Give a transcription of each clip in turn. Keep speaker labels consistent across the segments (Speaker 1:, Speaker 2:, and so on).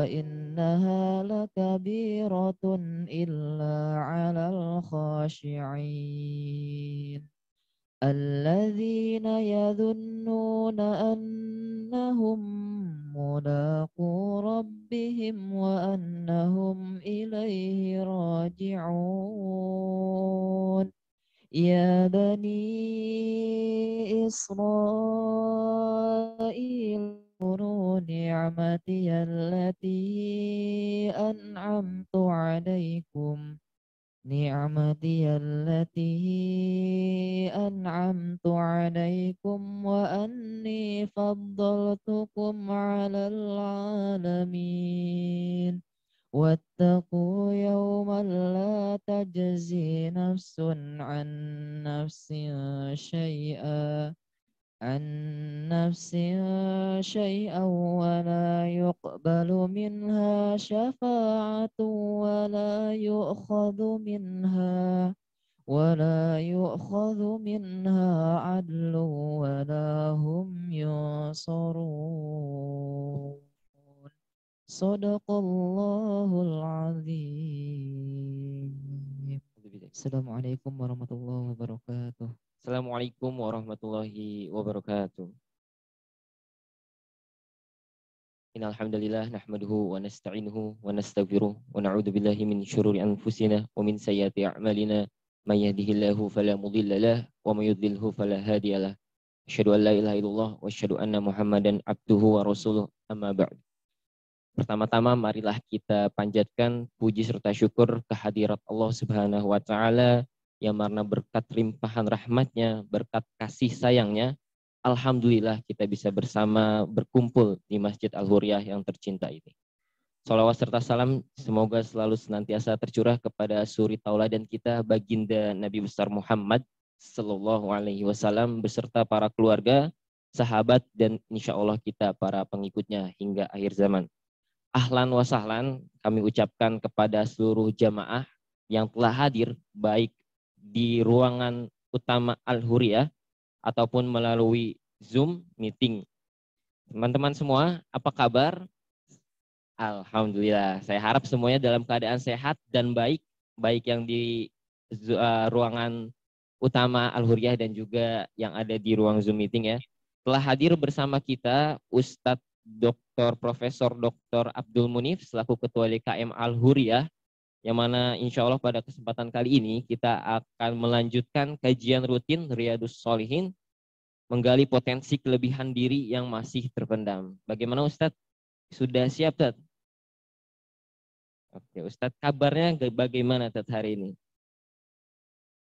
Speaker 1: وإنها لكبيرة إلا على الخاشعين الذين يظنون أنهم ملاقو ربهم وأنهم إليه راجعون يا بني إسرائيل اذكروا نعمتي التي أنعمت عليكم وأني فضلتكم على العالمين واتقوا يوما لا تجزي نفس عن نفس شيئا عن نفس شيئا ولا يقبل منها شفاعة ولا يؤخذ منها عدل ولا هم ينصرون صدق الله العظيم. Assalamualaikum warahmatullahi wabarakatuh.
Speaker 2: Assalamualaikum warahmatullahi wabarakatuh. Innal hamdalillah nahmaduhu wa nasta'inuhu wa nastaghfiruh wa na'udzu billahi min syururi anfusina wa min sayyiati a'malina may yahdihillahu fala mudilla lahu wa may yudlilhu fala hadiyalah. Asyhadu an la ilaha illallah wa asyhadu anna Muhammadan abduhu wa rasuluh amma ba'd. Pertama-tama marilah kita panjatkan puji serta syukur kehadirat Allah Subhanahu wa taala yang mana berkat limpahan rahmatnya, berkat kasih sayangnya, alhamdulillah kita bisa bersama berkumpul di Masjid Al-Huriyah yang tercinta ini. Salawat serta salam semoga selalu senantiasa tercurah kepada suri tauladan kita baginda Nabi besar Muhammad sallallahu alaihi wasallam beserta para keluarga, sahabat dan insya Allah kita para pengikutnya hingga akhir zaman. Ahlan wa sahlan kami ucapkan kepada seluruh jamaah yang telah hadir baik di ruangan utama Al-Huriyah ataupun melalui Zoom meeting. Teman-teman semua, apa kabar? Alhamdulillah, saya harap semuanya dalam keadaan sehat dan baik, baik yang di ruangan utama Al-Huriyah dan juga yang ada di ruang Zoom meeting ya. Telah hadir bersama kita Ustadz Dr. Profesor Dr. Abdul Munif selaku Ketua DKM Al-Huriyah, yang mana insya Allah pada kesempatan kali ini kita akan melanjutkan kajian rutin Riyadhus Shalihin, menggali potensi kelebihan diri yang masih terpendam. Bagaimana Ustadz? Sudah siap Ustadz? Oke Ustadz, kabarnya bagaimana Ustadz hari ini?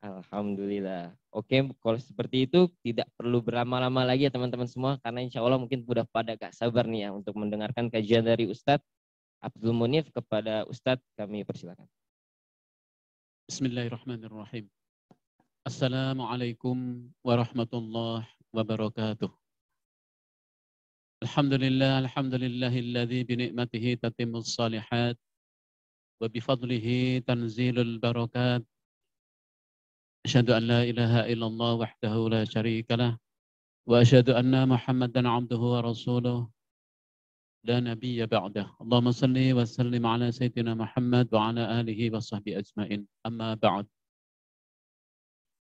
Speaker 2: Alhamdulillah. Oke, kalau seperti itu tidak perlu berlama-lama lagi ya teman-teman semua, karena insya Allah mungkin sudah pada gak sabar nih ya untuk mendengarkan kajian dari Ustadz Abdul Munif. Kepada Ustadz kami persilakan.
Speaker 3: Bismillahirrahmanirrahim. Assalamualaikum warahmatullahi wabarakatuh. Alhamdulillahilladzi binikmatihi tatimmus salihat wa bifadlihi tanzilul barakat. Asyhadu an la ilaha illallah wahdahu la syarikalah wa asyhadu anna Muhammadan abduhu wa rasuluh la nabiyya ba'dah. Allahumma salli wa sallim ala sayyidina Muhammad wa ala alihi wa sahbihi ajmain. Amma ba'd.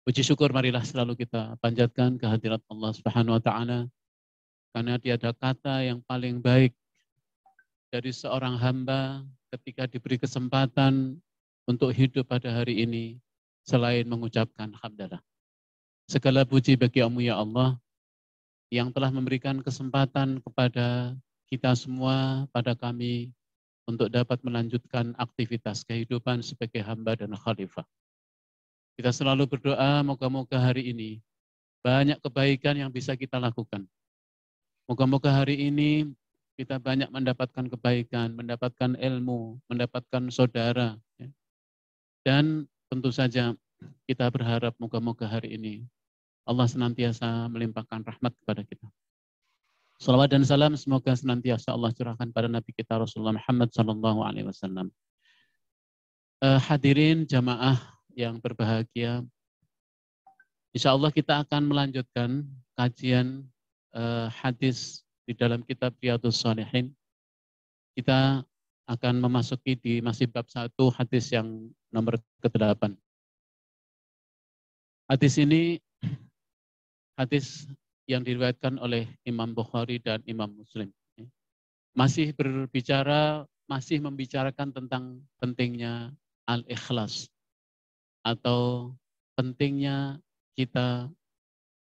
Speaker 3: Puji syukur marilah selalu kita panjatkan kehadirat Allah Subhanahu wa taala, karena tiada kata yang paling baik dari seorang hamba ketika diberi kesempatan untuk hidup pada hari ini selain mengucapkan hamdalah. Segala puji bagi ya Allah yang telah memberikan kesempatan kepada kita semua, pada kami, untuk dapat melanjutkan aktivitas kehidupan sebagai hamba dan khalifah. Kita selalu berdoa moga-moga hari ini banyak kebaikan yang bisa kita lakukan. Moga-moga hari ini kita banyak mendapatkan kebaikan, mendapatkan ilmu, mendapatkan saudara. Dan tentu saja kita berharap moga-moga hari ini Allah senantiasa melimpahkan rahmat kepada kita. Salawat dan salam semoga senantiasa Allah curahkan pada Nabi kita Rasulullah Muhammad SAW. Hadirin jamaah yang berbahagia, insya Allah kita akan melanjutkan kajian hadis di dalam kitab Riyadhus Shalihin. Kita akan memasuki di masih bab 1 hadis yang nomor ke-8. Hadis ini hadis yang diriwayatkan oleh Imam Bukhari dan Imam Muslim. Masih membicarakan tentang pentingnya al-ikhlas atau pentingnya kita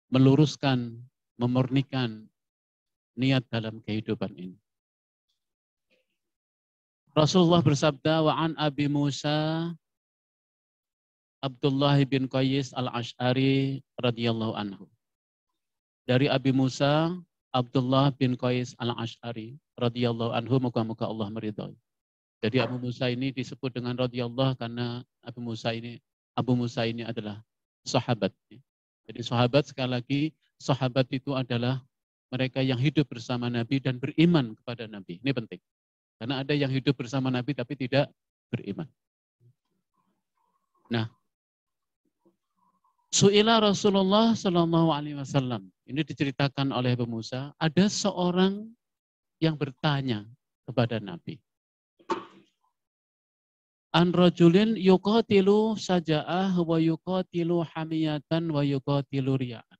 Speaker 3: meluruskan, memurnikan niat dalam kehidupan ini. Rasulullah bersabda, wa an Abi Musa Abdullah bin Qais al-Ash'ari radhiyallahu anhu. Dari Abi Musa Abdullah bin Qais al-Ash'ari radhiyallahu anhu, moga-moga Allah meridhai. Jadi Abu Musa ini disebut dengan radhiyallahu karena Abu Musa ini adalah sahabat. Jadi sahabat, sekali lagi, sahabat itu adalah mereka yang hidup bersama Nabi dan beriman kepada Nabi. Ini penting. Karena ada yang hidup bersama Nabi tapi tidak beriman. Nah, Su'ila Rasulullah Sallallahu Alaihi Wasallam. Ini diceritakan oleh Abu Musa. Ada seorang yang bertanya kepada Nabi. An rajulin yuqatilu saja'ah wa yuqatilu hamiyatan wa yuqatilu riya'an.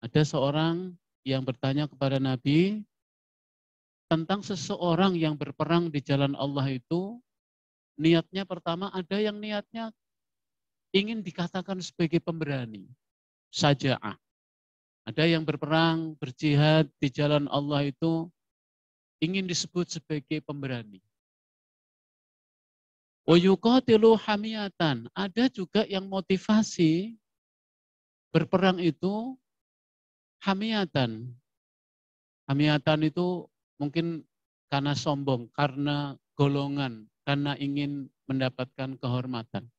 Speaker 3: Ada seorang yang bertanya kepada Nabi tentang seseorang yang berperang di jalan Allah itu, niatnya pertama ada yang niatnya ingin dikatakan sebagai pemberani, saja'ah. Ada yang berperang, berjihad di jalan Allah itu ingin disebut sebagai pemberani. Wa yuqatilu hamiyatan. Ada juga yang motivasi berperang itu hamiyatan. Hamiyatan itu mungkin karena sombong, karena golongan, karena ingin mendapatkan kehormatan.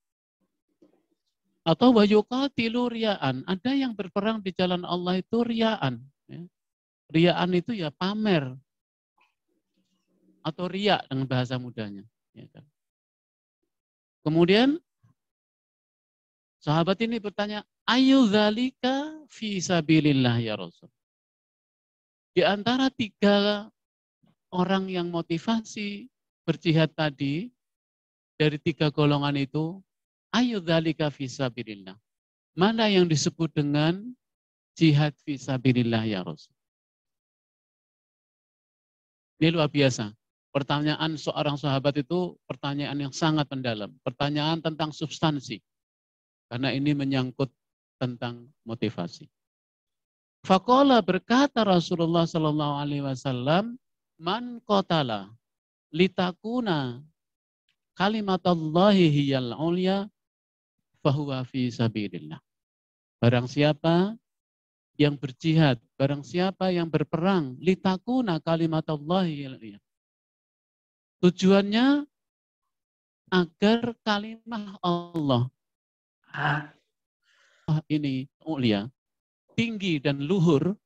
Speaker 3: Atau wa yuqatilu riya'an. Ada yang berperang di jalan Allah itu riya'an. Riya'an itu ya pamer. Atau riya dengan bahasa mudanya. Kemudian sahabat ini bertanya, ayu dzalika fi sabilillah ya Rasul. Di antara 3 orang yang motivasi berjihad tadi, dari 3 golongan itu, ayu dzalika fi sabilillah. Mana yang disebut dengan jihad fi sabilillah ya Rasul? Ini luar biasa. Pertanyaan seorang sahabat itu pertanyaan yang sangat mendalam. Pertanyaan tentang substansi. Karena ini menyangkut tentang motivasi. Faqala, berkata Rasulullah Sallallahu Alaihi Wasallam, man qatala litakuna kalimatallahi hiyal ulya fahuwa fi sabilillah. Barang siapa yang berjihad, barang siapa yang berperang, litakuna kalimatallahi hiyal ulya. Tujuannya agar kalimah Allah ini mulia, tinggi dan luhur,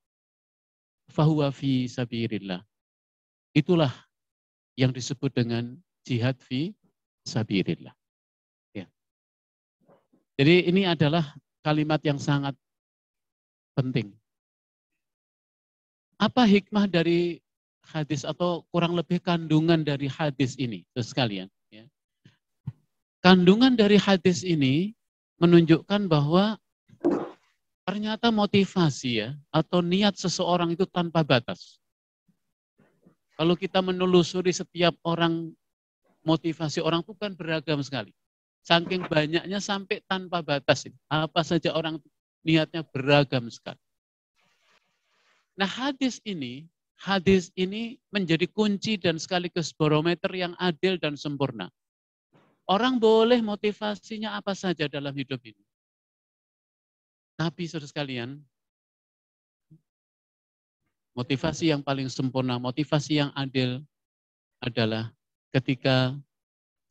Speaker 3: fahuwa fi sabilillah. Itulah yang disebut dengan jihad fi sabilillah. Ya. Jadi ini adalah kalimat yang sangat penting. Apa hikmah dari hadis atau kurang lebih kandungan dari hadis ini, sekalian? Ya. Kandungan dari hadis ini menunjukkan bahwa ternyata motivasi ya atau niat seseorang itu tanpa batas. Kalau kita menelusuri setiap orang, motivasi orang itu kan beragam sekali. Saking banyaknya sampai tanpa batas. Apa saja orang niatnya beragam sekali. Nah hadis ini menjadi kunci dan sekaligus barometer yang adil dan sempurna. Orang boleh motivasinya apa saja dalam hidup ini. Tapi saudara sekalian, motivasi yang paling sempurna, motivasi yang adil adalah ketika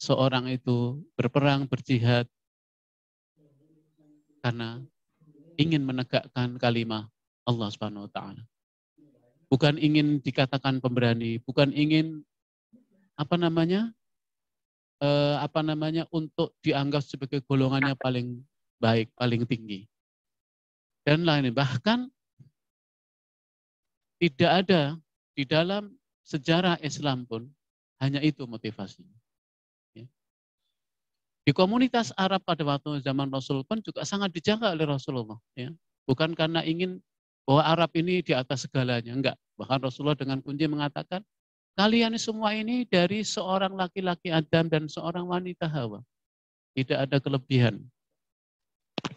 Speaker 3: seorang itu berperang, berjihad karena ingin menegakkan kalimat Allah Subhanahu wa taala. Bukan ingin dikatakan pemberani, bukan ingin untuk dianggap sebagai golongannya paling baik, paling tinggi. Dan lain, bahkan tidak ada di dalam sejarah Islam pun hanya itu motivasinya. Ya. Di komunitas Arab pada waktu zaman Rasul pun juga sangat dijaga oleh Rasulullah. Ya. Bukan karena ingin bahwa Arab ini di atas segalanya, enggak. Bahkan Rasulullah dengan kunci mengatakan, kalian semua ini dari seorang laki-laki Adam dan seorang wanita Hawa. Tidak ada kelebihan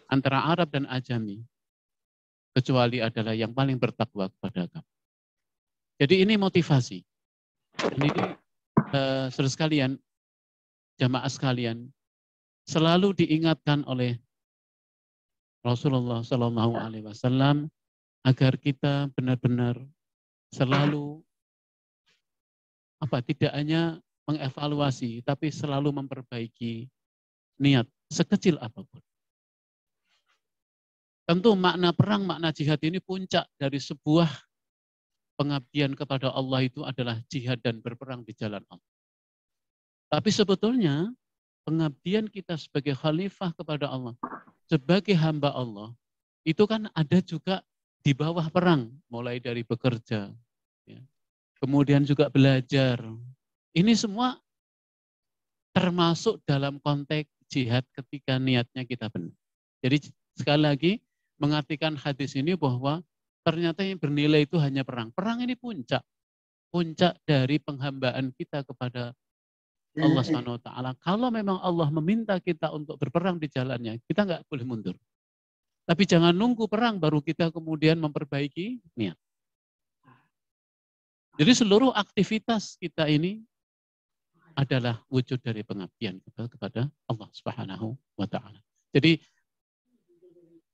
Speaker 3: antara Arab dan Ajami, kecuali adalah yang paling bertakwa kepada kamu. Jadi ini motivasi. Dan ini saudara sekalian, jamaah sekalian, selalu diingatkan oleh Rasulullah SAW agar kita benar-benar selalu tidak hanya mengevaluasi, tapi selalu memperbaiki niat sekecil apapun. Tentu makna perang, makna jihad ini puncak dari sebuah pengabdian kepada Allah itu adalah jihad dan berperang di jalan Allah. Tapi sebetulnya pengabdian kita sebagai khalifah kepada Allah, sebagai hamba Allah, itu kan ada juga di bawah perang, mulai dari bekerja, ya. Kemudian juga belajar. Ini semua termasuk dalam konteks jihad ketika niatnya kita benar. Jadi sekali lagi mengartikan hadis ini bahwa ternyata yang bernilai itu hanya perang. Perang ini puncak dari penghambaan kita kepada Allah SWT. Kalau memang Allah meminta kita untuk berperang di jalannya, kita nggak boleh mundur. Tapi jangan nunggu perang baru kita kemudian memperbaiki niat. Jadi seluruh aktivitas kita ini adalah wujud dari pengabdian kita kepada Allah Subhanahu wa taala. Jadi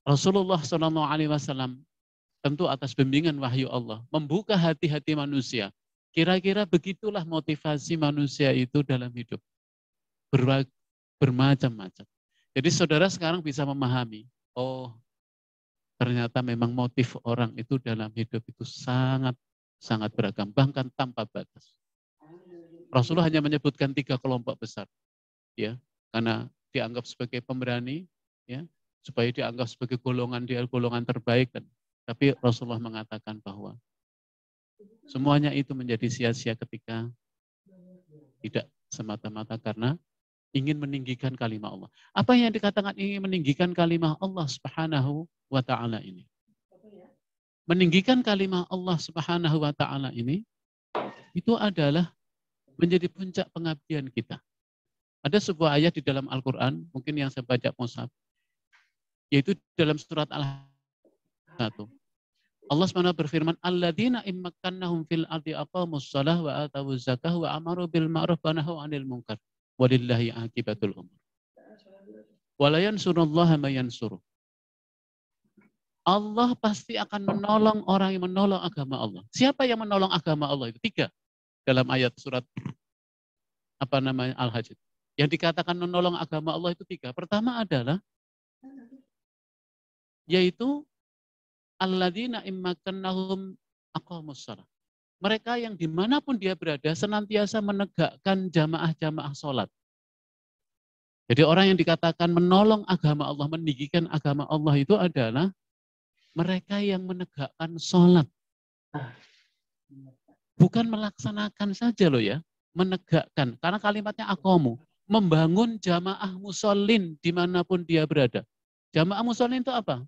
Speaker 3: Rasulullah SAW tentu atas bimbingan wahyu Allah membuka hati-hati manusia. Kira-kira begitulah motivasi manusia itu dalam hidup. Bermacam-macam. Jadi saudara sekarang bisa memahami, oh ternyata memang motif orang itu dalam hidup itu sangat beragam, bahkan tanpa batas. Rasulullah hanya menyebutkan 3 kelompok besar, ya, karena dianggap sebagai pemberani, ya, supaya dianggap sebagai golongan terbaik. Tapi Rasulullah mengatakan bahwa semuanya itu menjadi sia-sia ketika tidak semata-mata karena ingin meninggikan kalimat Allah. Apa yang dikatakan ingin meninggikan kalimat Allah Subhanahu wa taala ini? Meninggikan kalimat Allah Subhanahu wa taala ini itu adalah menjadi puncak pengabdian kita. Ada sebuah ayat di dalam Al-Qur'an, mungkin yang saya baca mushaf, yaitu dalam surat Al-1. Allah SWT berfirman, alladzina immakkannahum fil ardi aqamus shalah wa atawuz zakah wa amaru bil ma'ruf wa nahaw 'anil munkar walillahi aqibatul umur. Wa la yansurullaha may yansuruh. Allah pasti akan menolong orang yang menolong agama Allah. Siapa yang menolong agama Allah itu? 3 dalam ayat surat Al-Hajj. Yang dikatakan menolong agama Allah itu 3. Pertama adalah yaitu alladzina immakannahum aqamus shalah. Mereka yang dimanapun dia berada senantiasa menegakkan jamaah-jamaah sholat. Jadi orang yang dikatakan menolong agama Allah, meninggikan agama Allah itu adalah mereka yang menegakkan sholat. Bukan melaksanakan saja loh ya, menegakkan. Karena kalimatnya aqamu, membangun jamaah musallin dimanapun dia berada. Jamaah musallin itu apa?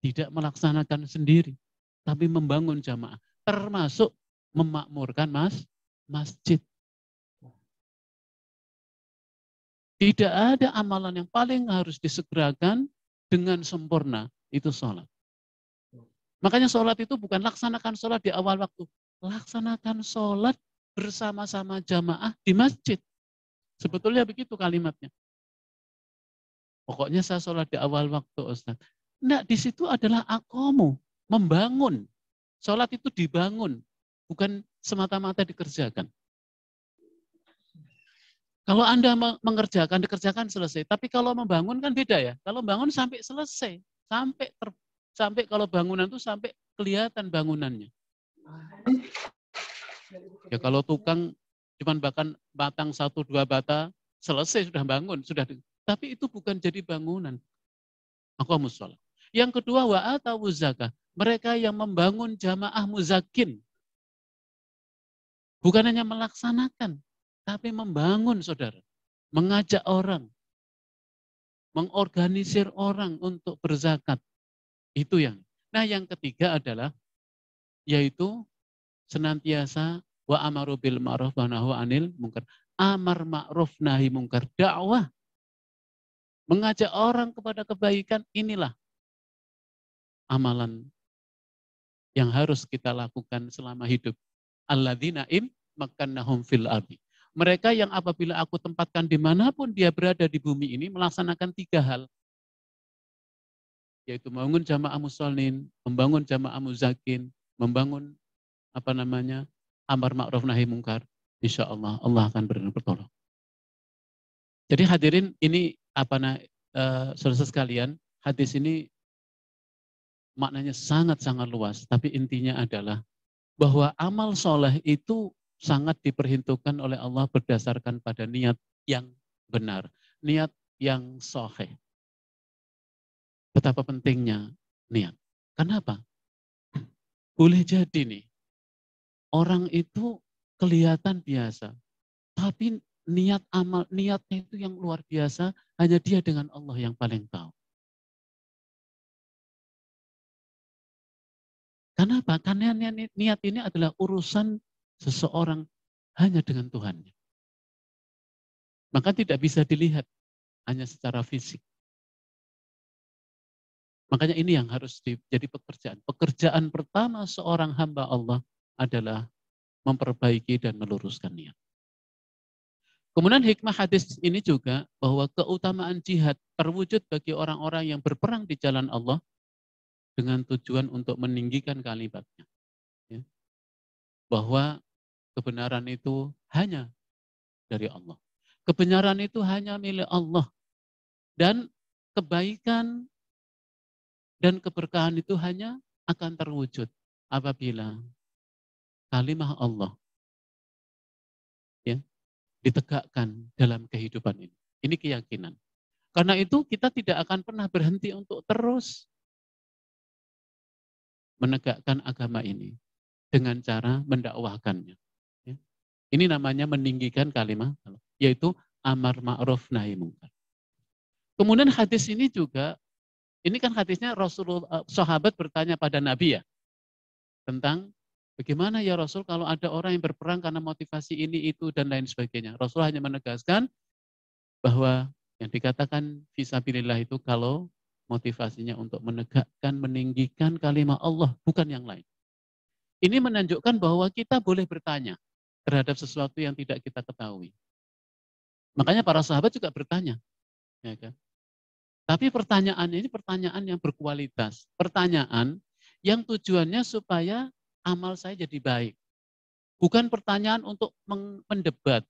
Speaker 3: Tidak melaksanakan sendiri, tapi membangun jamaah. Termasuk memakmurkan masjid. Tidak ada amalan yang paling harus disegerakan dengan sempurna, itu sholat. Makanya sholat itu bukan laksanakan sholat di awal waktu. Laksanakan sholat bersama-sama jamaah di masjid. Sebetulnya begitu kalimatnya. Pokoknya saya sholat di awal waktu, Ustaz. Enggak, di situ adalah aqamu, membangun. Sholat itu dibangun, bukan semata-mata dikerjakan. Kalau Anda mengerjakan, dikerjakan selesai. Tapi kalau membangun kan beda ya. Kalau bangun sampai selesai, sampai kalau bangunan itu sampai kelihatan bangunannya. Ya kalau tukang cuma batang 1-2 bata, selesai sudah bangun, sudah. Tapi itu bukan jadi bangunan. Aqamus shalah. Yang kedua, wa atawuz zakah. Mereka yang membangun jamaah muzakin. Bukan hanya melaksanakan, tapi membangun, saudara. Mengajak orang, mengorganisir orang untuk berzakat. Itu yang. Nah, yang ketiga adalah yaitu senantiasa wa amaru bil ma'ruf wa nahu anil munkar. Amar ma'ruf nahi munkar, dakwah. Mengajak orang kepada kebaikan, inilah amalan yang harus kita lakukan selama hidup. Alladzina im makannahum fil ardi. Mereka yang apabila aku tempatkan dimanapun dia berada di bumi ini melaksanakan 3 hal. Yaitu membangun jamaah musholin, membangun jamaah muzakin, membangun amar ma'ruf nahi mungkar. Insya Allah, Allah akan bertolong. Jadi hadirin, ini saudara sekalian, hadis ini maknanya sangat-sangat luas, tapi intinya adalah bahwa amal soleh itu sangat diperhitungkan oleh Allah berdasarkan pada niat yang benar, niat yang sahih. Betapa pentingnya niat. Kenapa? Boleh jadi nih, orang itu kelihatan biasa, tapi niatnya itu yang luar biasa, hanya dia dengan Allah yang paling tahu. Kenapa? Karena niat ini adalah urusan seseorang hanya dengan Tuhannya. Maka tidak bisa dilihat hanya secara fisik. Makanya ini yang harus jadi pekerjaan. Pekerjaan pertama seorang hamba Allah adalah memperbaiki dan meluruskan niat. Kemudian hikmah hadis ini juga bahwa keutamaan jihad terwujud bagi orang-orang yang berperang di jalan Allah dengan tujuan untuk meninggikan kalimatnya. Ya. Bahwa kebenaran itu hanya dari Allah. Kebenaran itu hanya milik Allah. Dan kebaikan dan keberkahan itu hanya akan terwujud apabila kalimah Allah ya, ditegakkan dalam kehidupan ini. Ini keyakinan. Karena itu kita tidak akan pernah berhenti untuk terus menegakkan agama ini dengan cara mendakwahkannya. Ya. Ini namanya meninggikan kalimat, yaitu amar ma'ruf nahi mungkar. Kemudian hadis ini juga, ini kan hadisnya Rasulullah, sahabat bertanya pada Nabi ya, tentang bagaimana ya Rasul kalau ada orang yang berperang karena motivasi ini, itu, dan lain sebagainya. Rasul hanya menegaskan bahwa yang dikatakan fisabilillah itu kalau motivasinya untuk menegakkan, meninggikan kalimat Allah, bukan yang lain. Ini menunjukkan bahwa kita boleh bertanya terhadap sesuatu yang tidak kita ketahui. Makanya para sahabat juga bertanya. Ya kan? Tapi pertanyaannya ini pertanyaan yang berkualitas. Pertanyaan yang tujuannya supaya amal saya jadi baik. Bukan pertanyaan untuk mendebat.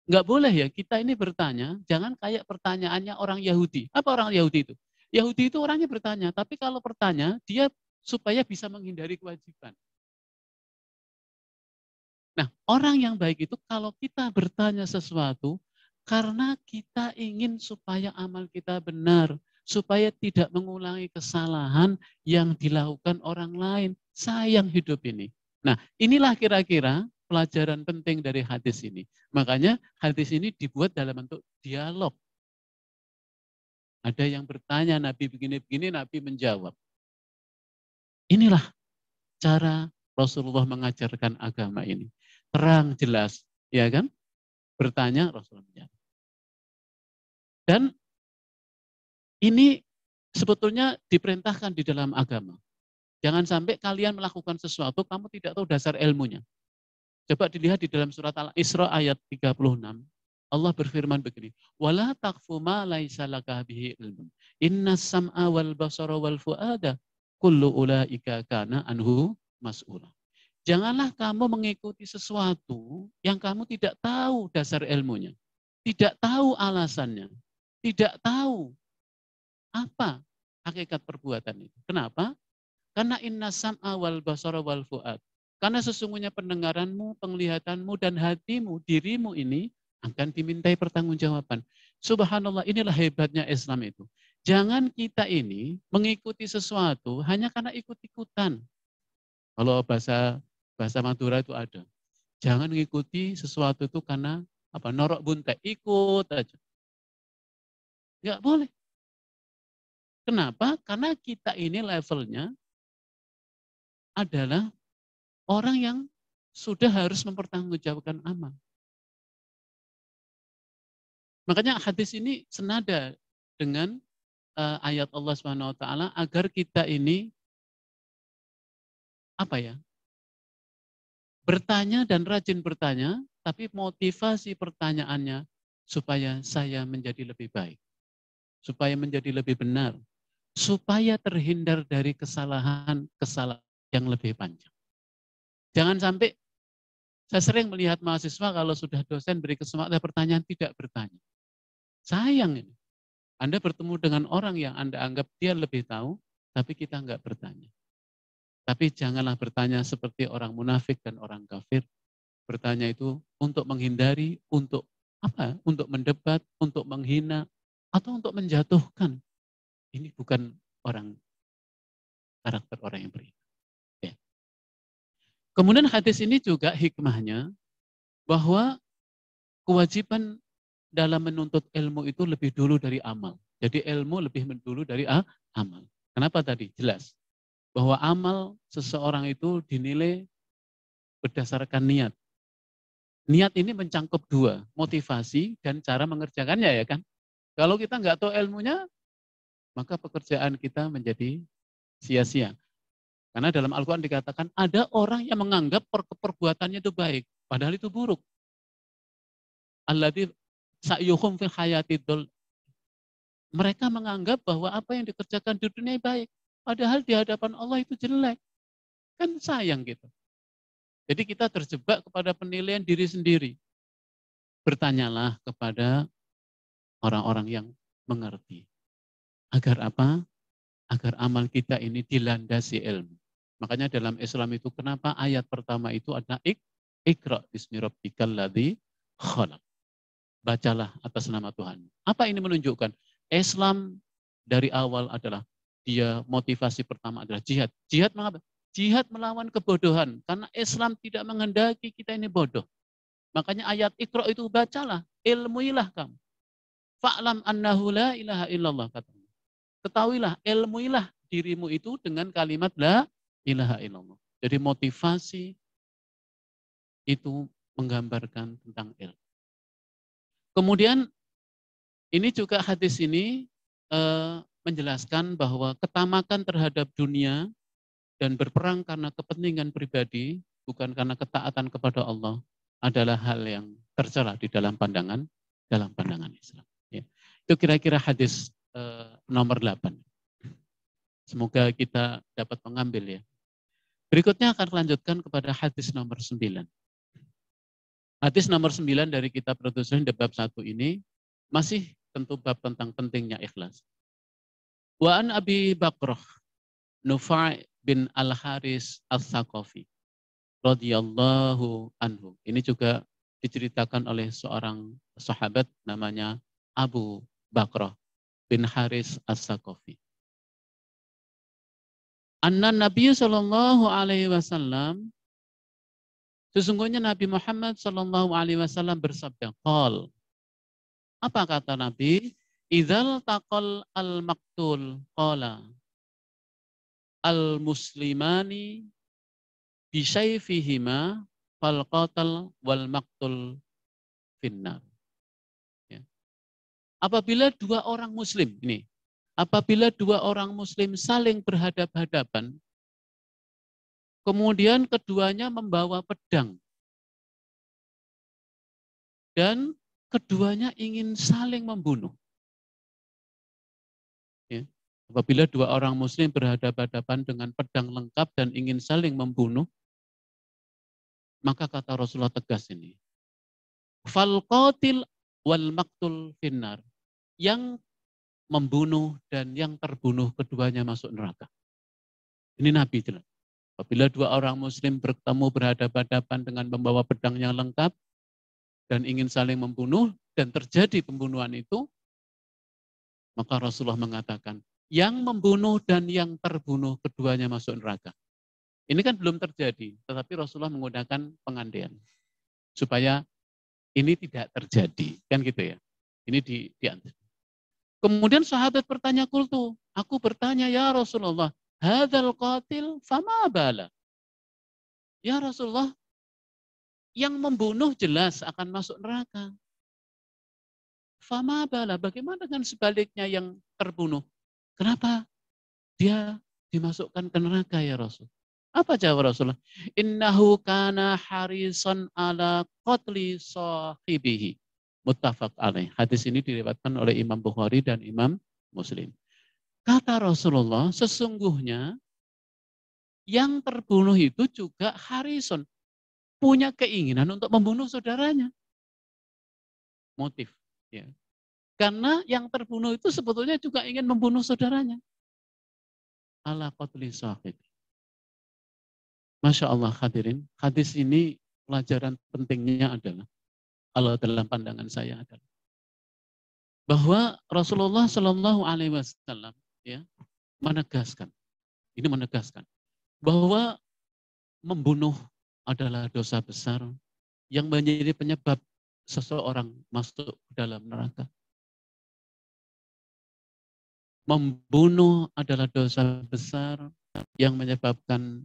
Speaker 3: Nggak boleh ya kita ini bertanya, jangan kayak pertanyaannya orang Yahudi. Apa orang Yahudi itu? Yahudi itu orangnya bertanya, tapi kalau bertanya, dia supaya bisa menghindari kewajiban. Nah, orang yang baik itu kalau kita bertanya sesuatu, karena kita ingin supaya amal kita benar, supaya tidak mengulangi kesalahan yang dilakukan orang lain. Sayang hidup ini. Nah, inilah kira-kira pelajaran penting dari hadis ini. Makanya hadis ini dibuat dalam bentuk dialog. Ada yang bertanya, Nabi begini-begini, Nabi menjawab. Inilah cara Rasulullah mengajarkan agama ini. Terang, jelas, ya kan? Bertanya, Rasulullah menjawab. Dan ini sebetulnya diperintahkan di dalam agama. Jangan sampai kalian melakukan sesuatu, kamu tidak tahu dasar ilmunya. Coba dilihat di dalam surat Al-Isra ayat 36. Allah berfirman begini, "Wala taqfu ma laisa laka bihi ilmun. Innas sam'a wal basara wal fuada kullu ulaika kana anhu mas'ula." Janganlah kamu mengikuti sesuatu yang kamu tidak tahu dasar ilmunya, tidak tahu alasannya, tidak tahu apa hakikat perbuatan itu. Kenapa? Karena innas sam'a wal basara wal fuad. Karena sesungguhnya pendengaranmu, penglihatanmu, dan hatimu, dirimu ini akan dimintai pertanggungjawaban. Subhanallah, inilah hebatnya Islam itu. Jangan kita ini mengikuti sesuatu hanya karena ikut-ikutan. Kalau bahasa Madura itu ada. Jangan mengikuti sesuatu itu karena apa? Norok buntek, ikut aja. Nggak boleh. Kenapa? Karena kita ini levelnya adalah orang yang sudah harus mempertanggungjawabkan amal. Makanya hadis ini senada dengan ayat Allah Subhanahu wa taala agar kita ini apa ya? Bertanya dan rajin bertanya, tapi motivasi pertanyaannya supaya saya menjadi lebih baik. Supaya menjadi lebih benar. Supaya terhindar dari kesalahan-kesalahan yang lebih panjang. Jangan sampai saya sering melihat mahasiswa kalau sudah dosen beri kesempatan pertanyaan tidak bertanya. Sayang ini. Anda bertemu dengan orang yang Anda anggap dia lebih tahu, tapi kita enggak bertanya. Tapi janganlah bertanya seperti orang munafik dan orang kafir. Bertanya itu untuk menghindari, untuk apa? Untuk mendebat, untuk menghina, atau untuk menjatuhkan. Ini bukan karakter orang yang beriman. Ya. Kemudian hadis ini juga hikmahnya bahwa kewajiban dalam menuntut ilmu itu lebih dulu dari amal. Jadi ilmu lebih dulu dari amal. Kenapa tadi? Jelas. Bahwa amal seseorang itu dinilai berdasarkan niat. Niat ini mencangkup dua, motivasi dan cara mengerjakannya ya kan. Kalau kita nggak tahu ilmunya, maka pekerjaan kita menjadi sia-sia. Karena dalam Al-Quran dikatakan ada orang yang menganggap perbuatannya itu baik, padahal itu buruk. Allati sa'yuhum fil hayatidul. Mereka menganggap bahwa apa yang dikerjakan di dunia baik, padahal di hadapan Allah itu jelek. Kan sayang gitu. Jadi kita terjebak kepada penilaian diri sendiri. Bertanyalah kepada orang-orang yang mengerti. Agar apa? Agar amal kita ini dilandasi ilmu. Makanya dalam Islam itu kenapa ayat pertama itu adalah Iqra bismi rabbikal ladzi khalaq. Bacalah atas nama Tuhan. Apa ini menunjukkan? Islam dari awal adalah dia motivasi pertama adalah jihad. Jihad mengapa? Jihad melawan kebodohan. Karena Islam tidak menghendaki kita ini bodoh. Makanya ayat Iqra itu bacalah, ilmuilah kamu. Fa'lam annahu la ilaha illallah katanya. Ketahuilah, ilmuilah dirimu itu dengan kalimat la ilaha illallah. Jadi motivasi itu menggambarkan tentang ilmu. Kemudian ini juga hadis ini menjelaskan bahwa ketamakan terhadap dunia dan berperang karena kepentingan pribadi, bukan karena ketaatan kepada Allah, adalah hal yang tercela di dalam pandangan Islam. Ya. Itu kira-kira hadis nomor 8. Semoga kita dapat mengambil ya. Berikutnya akan lanjutkan kepada hadis nomor 9. Hadis nomor 9 dari kitab Riyadhus Shalihin bab 1 ini masih tentu bab tentang pentingnya ikhlas. Wa an Abi Bakrah Nufai bin Al-Haris Al-Thaqafi radhiyallahu anhu. Ini juga diceritakan oleh seorang sahabat namanya Abu Bakrah bin Haris Al-Thaqafi. Anna Nabi sallallahu alaihi wasallam, sesungguhnya Nabi Muhammad sallallahu alaihi wasallam bersabda, qol. Apa kata Nabi? Idzal taqal al-maqtul qala al-muslimani bisayfihima fal qatal wal maqtul finnar. Ya. Apabila dua orang muslim ini, apabila dua orang muslim saling berhadap-hadapan, kemudian keduanya membawa pedang dan keduanya ingin saling membunuh. Ya. Apabila dua orang muslim berhadapan-hadapan dengan pedang lengkap dan ingin saling membunuh, maka kata Rasulullah tegas ini, fal qatil wal maqtul finnar. Yang membunuh dan yang terbunuh keduanya masuk neraka. Ini Nabi jelas. Apabila dua orang muslim bertemu berhadapan-hadapan dengan membawa pedang yang lengkap dan ingin saling membunuh dan terjadi pembunuhan itu, maka Rasulullah mengatakan, yang membunuh dan yang terbunuh keduanya masuk neraka. Ini kan belum terjadi, tetapi Rasulullah menggunakan pengandaian. supaya ini tidak terjadi, kan gitu ya. Ini diantara. Kemudian sahabat bertanya, qultu, aku bertanya, ya Rasulullah, hadzal qatil fama bala. Ya Rasulullah, yang membunuh jelas akan masuk neraka. Fama bala, bagaimana dengan sebaliknya yang terbunuh? Kenapa dia dimasukkan ke neraka ya Rasul? Apa jawab Rasulullah? Innahu kana harisan ala qatli sahibihi. Muttafaq alaih. Hadis ini diriwayatkan oleh Imam Bukhari dan Imam Muslim. Kata Rasulullah, sesungguhnya yang terbunuh itu juga harison. Punya keinginan untuk membunuh saudaranya. Motif. Ya. Karena yang terbunuh itu sebetulnya juga ingin membunuh saudaranya. Ala qatli sahibihi. Masya Allah hadirin, hadis ini pelajaran pentingnya adalah, kalau dalam pandangan saya adalah, bahwa Rasulullah Shallallahu Alaihi Wasallam ya menegaskan, bahwa membunuh adalah dosa besar yang menjadi penyebab seseorang masuk ke dalam neraka. Membunuh adalah dosa besar yang menyebabkan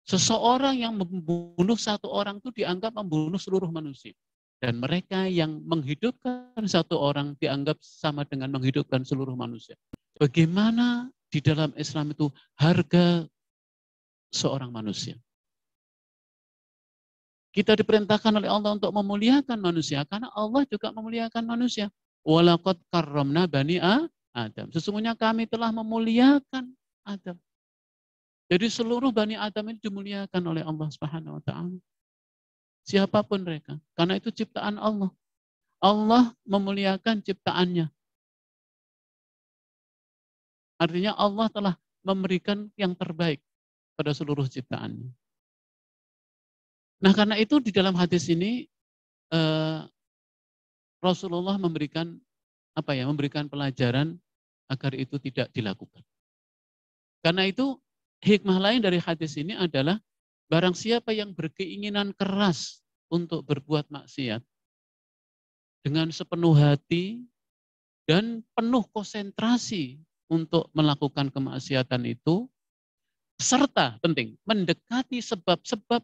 Speaker 3: seseorang yang membunuh satu orang itu dianggap membunuh seluruh manusia. Dan mereka yang menghidupkan satu orang dianggap sama dengan menghidupkan seluruh manusia. Bagaimana di dalam Islam itu harga seorang manusia? Kita diperintahkan oleh Allah untuk memuliakan manusia, karena Allah juga memuliakan manusia. Walaqad karramna bani Adam. Sesungguhnya kami telah memuliakan Adam. Jadi seluruh Bani Adam ini dimuliakan oleh Allah Subhanahu wa Ta'ala. Siapapun mereka. Karena itu ciptaan Allah. Allah memuliakan ciptaannya. Artinya Allah telah memberikan yang terbaik pada seluruh ciptaannya. Nah karena itu di dalam hadis ini Rasulullah memberikan pelajaran agar itu tidak dilakukan. Karena itu hikmah lain dari hadis ini adalah barang siapa yang berkeinginan keras untuk berbuat maksiat dengan sepenuh hati dan penuh konsentrasi untuk melakukan kemaksiatan itu, serta penting mendekati sebab-sebab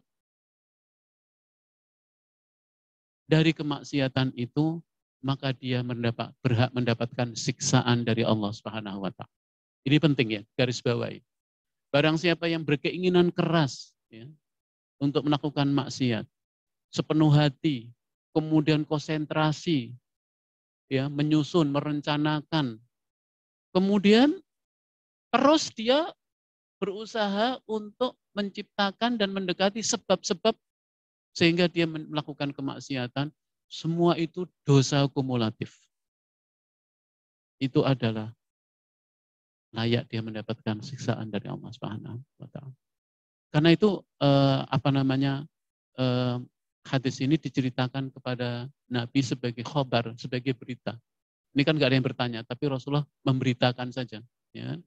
Speaker 3: dari kemaksiatan itu, maka dia berhak mendapatkan siksaan dari Allah Subhanahu wa Ta'ala. Ini penting ya, garis bawahi. Barang siapa yang berkeinginan keras ya, untuk melakukan maksiat, sepenuh hati, kemudian konsentrasi, ya, menyusun, merencanakan, kemudian terus dia berusaha untuk menciptakan dan mendekati sebab-sebab sehingga dia melakukan kemaksiatan, semua itu dosa kumulatif. Itu adalah layak dia mendapatkan siksaan dari Allah Subhanahu wa Ta'ala. Karena itu hadis ini diceritakan kepada Nabi sebagai khobar, sebagai berita. Ini kan nggak ada yang bertanya, tapi Rasulullah memberitakan saja, ya,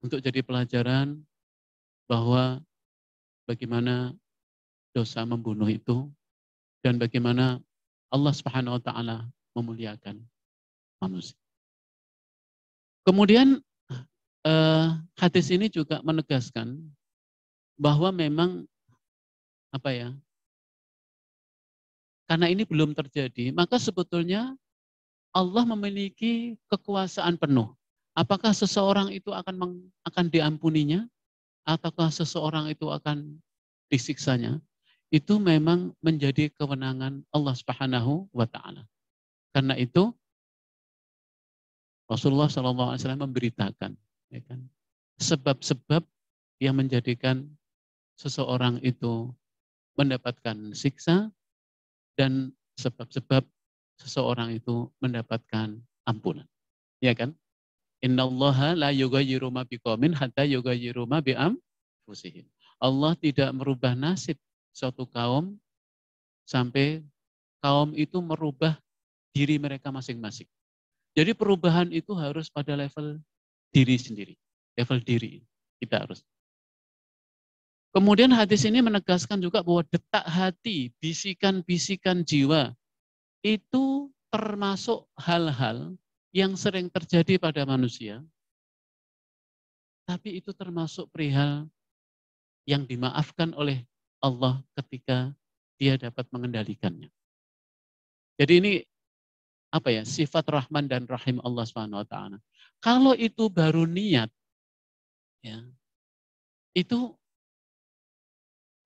Speaker 3: untuk jadi pelajaran bahwa bagaimana dosa membunuh itu dan bagaimana Allah Subhanahu wa Ta'ala memuliakan manusia. Kemudian hadis ini juga menegaskan bahwa memang karena ini belum terjadi, maka sebetulnya Allah memiliki kekuasaan penuh. Apakah seseorang itu akan diampuninya, ataukah seseorang itu akan disiksanya? Itu memang menjadi kewenangan Allah Subhanahu wa Ta'ala. Karena itu Rasulullah SAW memberitakan, ya kan, sebab-sebab yang menjadikan seseorang itu mendapatkan siksa dan sebab-sebab seseorang itu mendapatkan ampunan. Ya kan? Innallaha la yughayyiru ma biqaumin hatta yughayyiru ma bi anfusihim. Allah tidak merubah nasib suatu kaum sampai kaum itu merubah diri mereka masing-masing. Jadi perubahan itu harus pada level diri sendiri. Level diri kita harus. Kemudian hadis ini menegaskan juga bahwa detak hati, bisikan-bisikan jiwa itu termasuk hal-hal yang sering terjadi pada manusia, tapi itu termasuk perihal yang dimaafkan oleh Allah ketika dia dapat mengendalikannya. Jadi ini apa ya, sifat Rahman dan Rahim Allah SWT. Kalau itu baru niat, ya, itu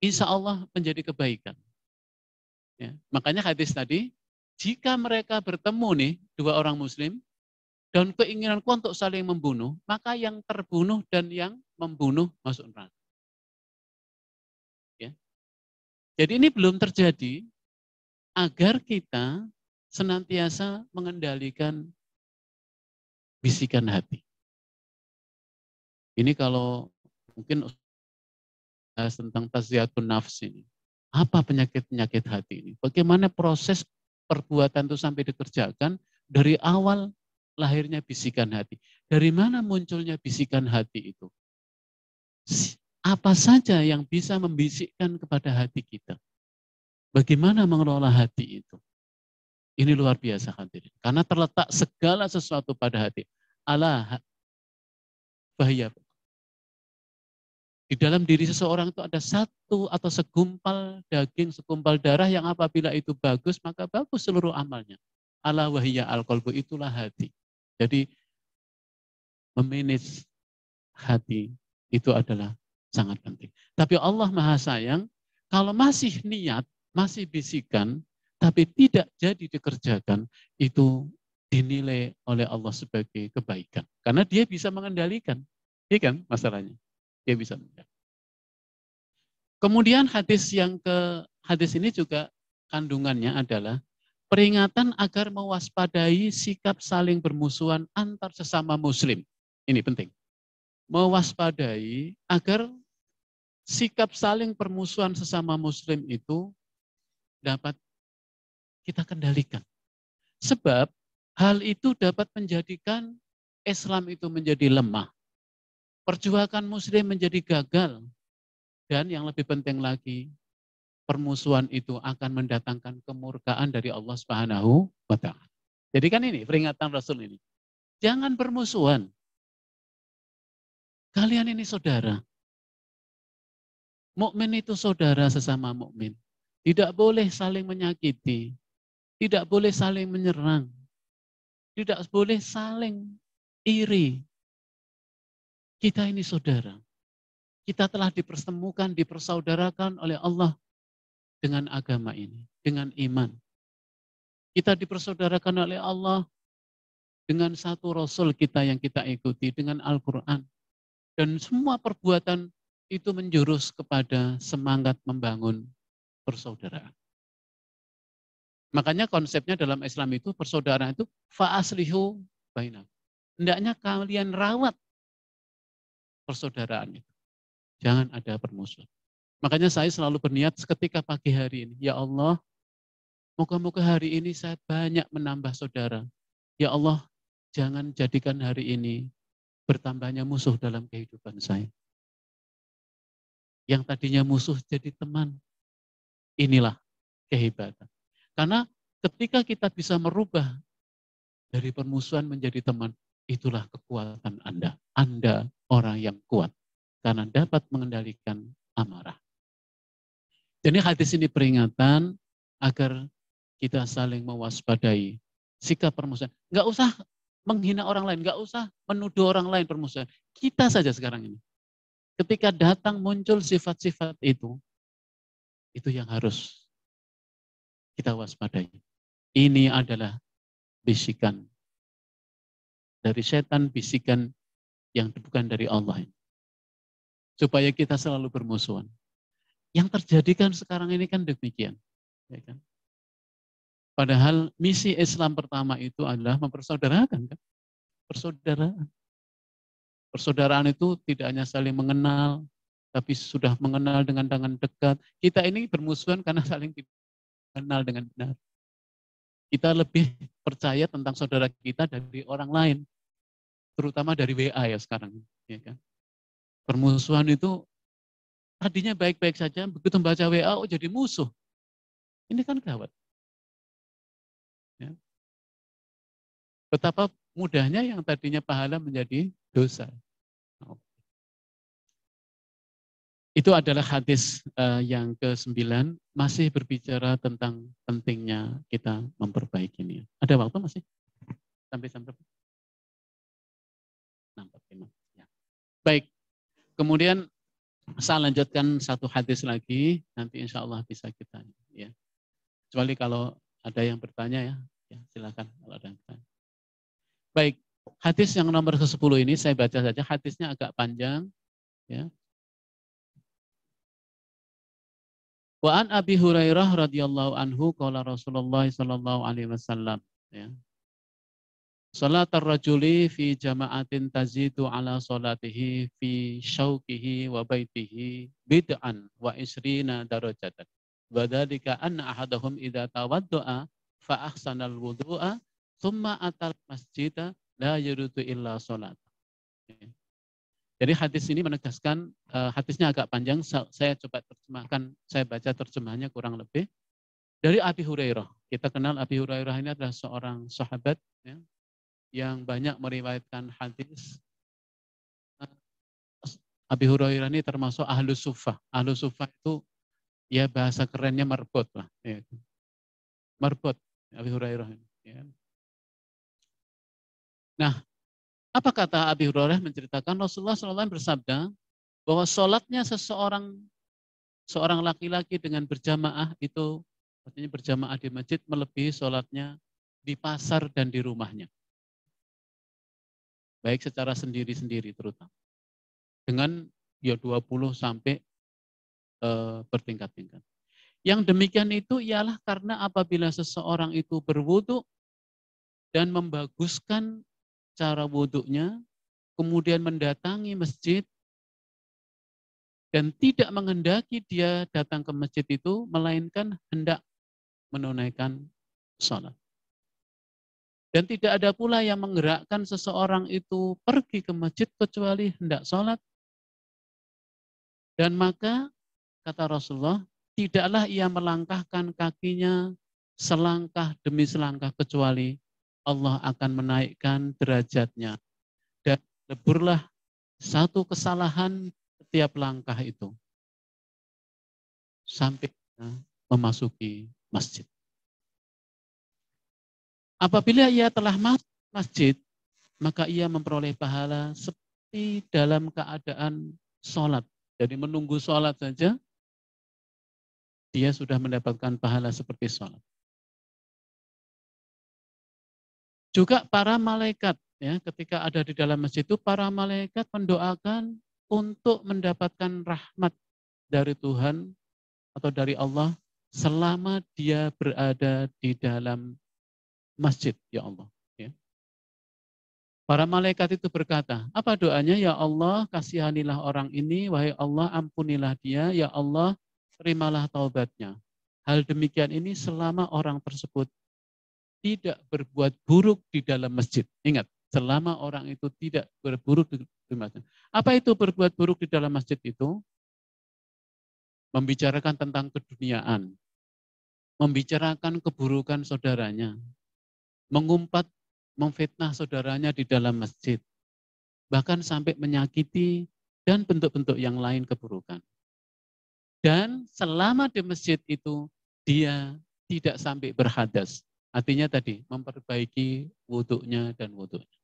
Speaker 3: insya Allah menjadi kebaikan. Ya, makanya hadis tadi, jika mereka bertemu nih, dua orang muslim, dan keinginanku untuk saling membunuh, maka yang terbunuh dan yang membunuh masuk neraka. Ya. Jadi ini belum terjadi agar kita senantiasa mengendalikan bisikan hati. Ini kalau mungkin tentang tazkiyatun nafs ini. Apa penyakit-penyakit hati ini? Bagaimana proses perbuatan itu sampai dikerjakan dari awal lahirnya bisikan hati. Dari mana munculnya bisikan hati itu? Apa saja yang bisa membisikkan kepada hati kita? Bagaimana mengelola hati itu? Ini luar biasa hadirin. Karena terletak segala sesuatu pada hati. Allah bahaya. Di dalam diri seseorang itu ada satu atau segumpal daging, segumpal darah yang apabila itu bagus, maka bagus seluruh amalnya. Ala wahiyya al-qalbu, itulah hati. Jadi memanage hati itu adalah sangat penting. Tapi Allah Maha Sayang, kalau masih niat, masih bisikan, tapi tidak jadi dikerjakan, itu dinilai oleh Allah sebagai kebaikan. Karena dia bisa mengendalikan. Iya kan masalahnya? Dia bisa mengendalikan. Kemudian hadis ini juga kandungannya adalah peringatan agar mewaspadai sikap saling bermusuhan antar sesama muslim. Ini penting. Mewaspadai agar sikap saling permusuhan sesama muslim itu dapat kita kendalikan. Sebab hal itu dapat menjadikan Islam itu menjadi lemah. Perjuangan muslim menjadi gagal. Dan yang lebih penting lagi, permusuhan itu akan mendatangkan kemurkaan dari Allah Subhanahu wa Ta'ala. Jadi kan ini peringatan Rasul ini. Jangan bermusuhan. Kalian ini saudara. Mukmin itu saudara sesama mukmin. Tidak boleh saling menyakiti. Tidak boleh saling menyerang. Tidak boleh saling iri. Kita ini saudara. Kita telah dipertemukan, dipersaudarakan oleh Allah dengan agama ini, dengan iman. Kita dipersaudarakan oleh Allah dengan satu Rasul kita yang kita ikuti, dengan Al-Quran. Dan semua perbuatan itu menjurus kepada semangat membangun persaudaraan. Makanya konsepnya dalam Islam itu, persaudaraan itu fa'aslihu bainakum. Hendaknya kalian rawat persaudaraan itu. Jangan ada permusuhan. Makanya saya selalu berniat ketika pagi hari ini, ya Allah, moga-moga hari ini saya banyak menambah saudara. Ya Allah, jangan jadikan hari ini bertambahnya musuh dalam kehidupan saya. Yang tadinya musuh jadi teman. Inilah kehebatan. Karena ketika kita bisa merubah dari permusuhan menjadi teman, itulah kekuatan Anda. Anda orang yang kuat. Karena dapat mengendalikan amarah. Jadi hadis ini peringatan agar kita saling mewaspadai sikap permusuhan. Enggak usah menghina orang lain, enggak usah menuduh orang lain permusuhan. Kita saja sekarang ini. Ketika datang muncul sifat-sifat itu yang harus kita waspadai. Ini adalah bisikan dari setan, bisikan yang bukan dari Allah. Supaya kita selalu bermusuhan. Yang terjadi kan sekarang ini kan demikian. Ya kan? Padahal misi Islam pertama itu adalah mempersaudarakan. Kan? Persaudaraan. Persaudaraan itu tidak hanya saling mengenal, tapi sudah mengenal dengan tangan dekat. Kita ini bermusuhan karena saling tidak mengenal dengan benar. Kita lebih percaya tentang saudara kita dari orang lain, terutama dari WA ya sekarang. Ya kan? Permusuhan itu tadinya baik-baik saja, begitu membaca WA, oh jadi musuh. Ini kan gawat. Ya. Betapa mudahnya yang tadinya pahala menjadi dosa. Itu adalah hadis yang ke-9, masih berbicara tentang pentingnya kita memperbaiki ini. Ada waktu masih? Sampai berapa? 6:45. Ya. Baik, kemudian saya lanjutkan satu hadis lagi, nanti insya Allah bisa kita. Ya. Kecuali kalau ada yang bertanya ya silakan kalau ada yang bertanya. Baik, hadis yang nomor ke-10 ini saya baca saja, hadisnya agak panjang. Ya. Wa an Abi Hurairah radhiyallahu anhu qala Rasulullah sallallahu alaihi wasallam ya. Salatar rajuli fi jama'atin tazidu ala salatihi fi syauqihi wa baitihi bid'an wa isrina darajatan. Wa dzalika anna ahadahum idza tawaddaa fa ahsanal wudu'a thumma atal masjida la yuridu illa salat. Jadi hadis ini menegaskan, hadisnya agak panjang, saya coba terjemahkan, saya baca terjemahannya kurang lebih. Dari Abi Hurairah, kita kenal Abi Hurairah ini adalah seorang sahabat ya, yang banyak meriwayatkan hadis. Abi Hurairah ini termasuk Ahlus Suffah. Ahlus Suffah itu ya bahasa kerennya marbot lah. Ya. Marbot, Abi Hurairah ini. Ya. Nah, apa kata Abi Hurairah menceritakan Rasulullah SAW bersabda bahwa sholatnya seorang laki-laki dengan berjamaah itu artinya berjamaah di masjid melebihi sholatnya di pasar dan di rumahnya. Baik secara sendiri-sendiri terutama. Dengan ya 20 sampai bertingkat-tingkat. Yang demikian itu ialah karena apabila seseorang itu berwudu dan membaguskan cara wudhunya, kemudian mendatangi masjid, dan tidak menghendaki dia datang ke masjid itu, melainkan hendak menunaikan sholat. Dan tidak ada pula yang menggerakkan seseorang itu pergi ke masjid kecuali hendak sholat. Dan maka, kata Rasulullah, tidaklah ia melangkahkan kakinya selangkah demi selangkah kecuali Allah akan menaikkan derajatnya. Dan leburlah satu kesalahan setiap langkah itu. Sampai memasuki masjid. Apabila ia telah masuk masjid, maka ia memperoleh pahala seperti dalam keadaan sholat. Jadi menunggu sholat saja, dia sudah mendapatkan pahala seperti sholat. Juga para malaikat, ya, ketika ada di dalam masjid itu, para malaikat mendoakan untuk mendapatkan rahmat dari Tuhan atau dari Allah selama dia berada di dalam masjid, ya Allah. Ya. Para malaikat itu berkata, apa doanya? Ya Allah, kasihanilah orang ini, wahai Allah, ampunilah dia, ya Allah, terimalah taubatnya. Hal demikian ini selama orang tersebut tidak berbuat buruk di dalam masjid. Ingat, selama orang itu tidak berburuk di masjid. Apa itu berbuat buruk di dalam masjid itu? Membicarakan tentang keduniaan, membicarakan keburukan saudaranya, mengumpat, memfitnah saudaranya di dalam masjid, bahkan sampai menyakiti dan bentuk-bentuk yang lain keburukan. Dan selama di masjid itu, dia tidak sampai berhadas. Artinya tadi, memperbaiki wudhunya dan wudhunya.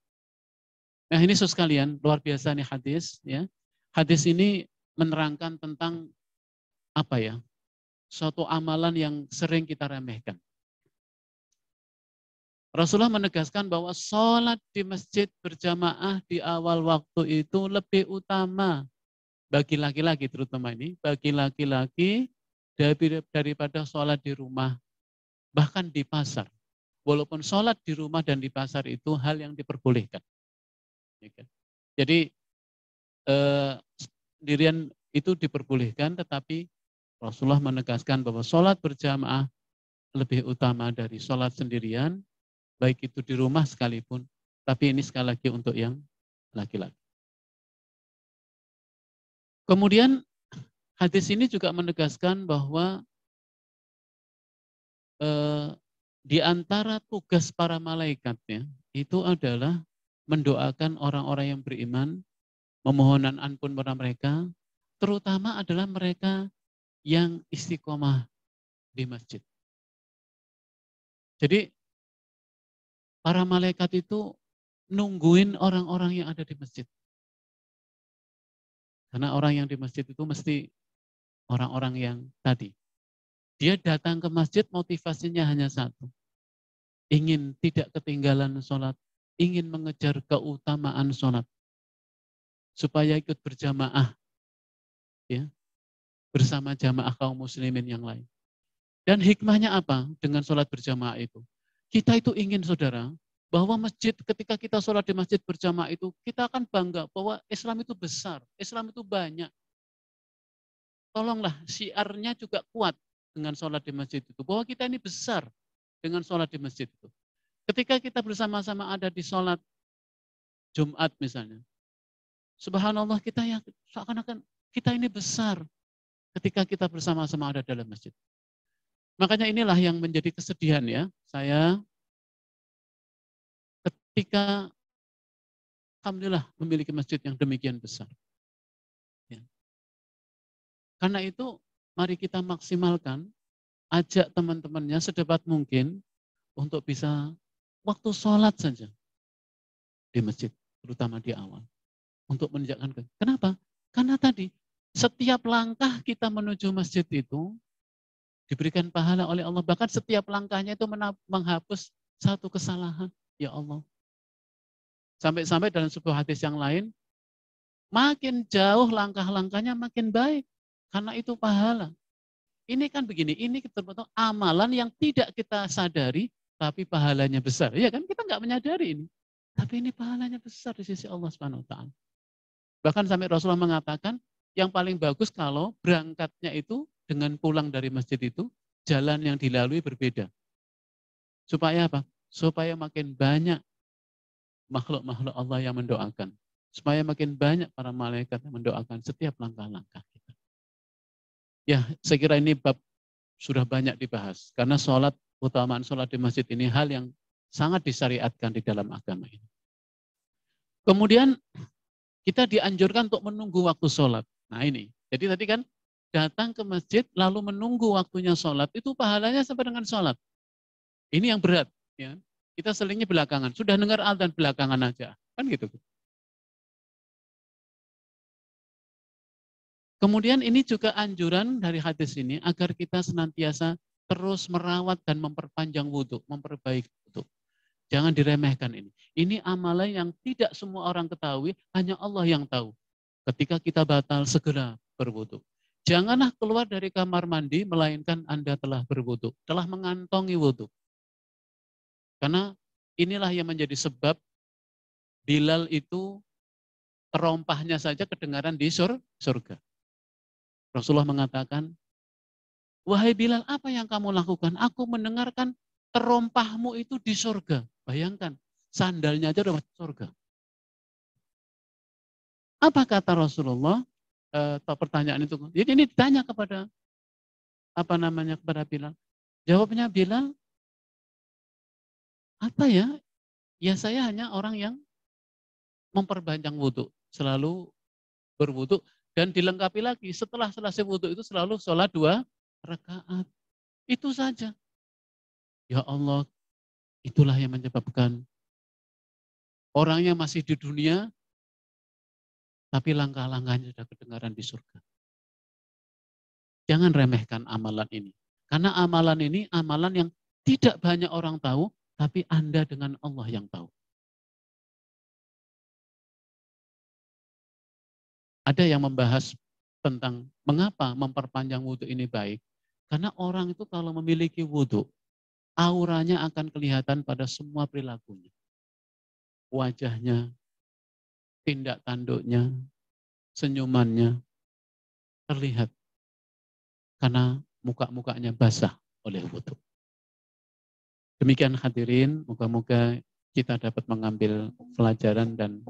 Speaker 3: Nah ini saudara sekalian, luar biasa nih hadis. Ya. Hadis ini menerangkan tentang apa ya? Suatu amalan yang sering kita remehkan. Rasulullah menegaskan bahwa sholat di masjid berjamaah di awal waktu itu lebih utama bagi laki-laki terutama ini, bagi laki-laki daripada sholat di rumah, bahkan di pasar. Walaupun sholat di rumah dan di pasar itu hal yang diperbolehkan. Jadi sendirian itu diperbolehkan, tetapi Rasulullah menegaskan bahwa sholat berjamaah lebih utama dari sholat sendirian, baik itu di rumah sekalipun, tapi ini sekali lagi untuk yang laki-laki. Kemudian hadis ini juga menegaskan bahwa di antara tugas para malaikatnya itu adalah mendoakan orang-orang yang beriman, memohonan ampun pada mereka, terutama adalah mereka yang istiqomah di masjid. Jadi para malaikat itu nungguin orang-orang yang ada di masjid. Karena orang yang di masjid itu mesti orang-orang yang tadi. Dia datang ke masjid motivasinya hanya satu. Ingin tidak ketinggalan sholat. Ingin mengejar keutamaan sholat. Supaya ikut berjamaah. Ya, bersama jamaah kaum muslimin yang lain. Dan hikmahnya apa dengan sholat berjamaah itu? Kita itu ingin, saudara, bahwa masjid, ketika kita sholat di masjid berjamaah itu, kita akan bangga bahwa Islam itu besar, Islam itu banyak. Tolonglah syiarnya juga kuat dengan sholat di masjid itu, bahwa kita ini besar dengan sholat di masjid itu. Ketika kita bersama-sama ada di sholat Jumat misalnya, subhanallah, kita yang seakan-akan kita ini besar ketika kita bersama-sama ada dalam masjid. Makanya inilah yang menjadi kesedihan ya, saya ketika alhamdulillah memiliki masjid yang demikian besar. Ya. Karena itu mari kita maksimalkan, ajak teman-temannya sedapat mungkin untuk bisa waktu sholat saja di masjid, terutama di awal. Untuk menunjukkan. Kenapa? Karena tadi setiap langkah kita menuju masjid itu diberikan pahala oleh Allah. Bahkan setiap langkahnya itu menghapus satu kesalahan. Ya Allah. Sampai-sampai dalam sebuah hadis yang lain, makin jauh langkah-langkahnya makin baik. Karena itu pahala. Ini kan begini, ini terbentuk amalan yang tidak kita sadari, tapi pahalanya besar. Ya kan, kita nggak menyadari ini. Tapi ini pahalanya besar di sisi Allah Subhanahu wa Ta'ala. Bahkan sampai Rasulullah mengatakan, yang paling bagus kalau berangkatnya itu dengan pulang dari masjid itu, jalan yang dilalui berbeda. Supaya apa? Supaya makin banyak makhluk-makhluk Allah yang mendoakan. Supaya makin banyak para malaikat yang mendoakan setiap langkah-langkah kita. Ya, saya kira ini bab sudah banyak dibahas. Karena sholat, utamaan sholat di masjid ini hal yang sangat disyariatkan di dalam agama ini. Kemudian kita dianjurkan untuk menunggu waktu sholat. Nah ini, jadi tadi kan datang ke masjid lalu menunggu waktunya sholat, itu pahalanya sampai dengan sholat. Ini yang berat. Ya. Kita selingnya belakangan, sudah dengar adzan belakangan aja. Kan gitu. Kemudian ini juga anjuran dari hadis ini agar kita senantiasa terus merawat dan memperpanjang wudhu, memperbaiki wudhu. Jangan diremehkan ini. Ini amalan yang tidak semua orang ketahui, hanya Allah yang tahu. Ketika kita batal, segera berwudhu. Janganlah keluar dari kamar mandi, melainkan Anda telah berwudhu, telah mengantongi wudhu. Karena inilah yang menjadi sebab Bilal itu terompahnya saja kedengaran di surga. Rasulullah mengatakan, wahai Bilal, apa yang kamu lakukan? Aku mendengarkan terompahmu itu di surga. Bayangkan, sandalnya aja udah masuk surga. Apa kata Rasulullah? Pertanyaan itu. Jadi ini ditanya kepada kepada Bilal. Jawabnya Bilal, apa ya? Ya saya hanya orang yang memperpanjang wudhu, selalu berwudhu dan dilengkapi lagi setelah selesai wudhu itu selalu sholat 2 rakaat. Itu saja. Ya Allah, itulah yang menyebabkan orangnya masih di dunia, tapi langkah-langkahnya sudah kedengaran di surga. Jangan remehkan amalan ini. Karena amalan ini amalan yang tidak banyak orang tahu, tapi Anda dengan Allah yang tahu. Ada yang membahas tentang mengapa memperpanjang wudhu ini baik. Karena orang itu kalau memiliki wudhu, auranya akan kelihatan pada semua perilakunya. Wajahnya, tindak tanduknya, senyumannya terlihat. Karena muka-mukanya basah oleh wudhu. Demikian hadirin, moga-moga kita dapat mengambil pelajaran dan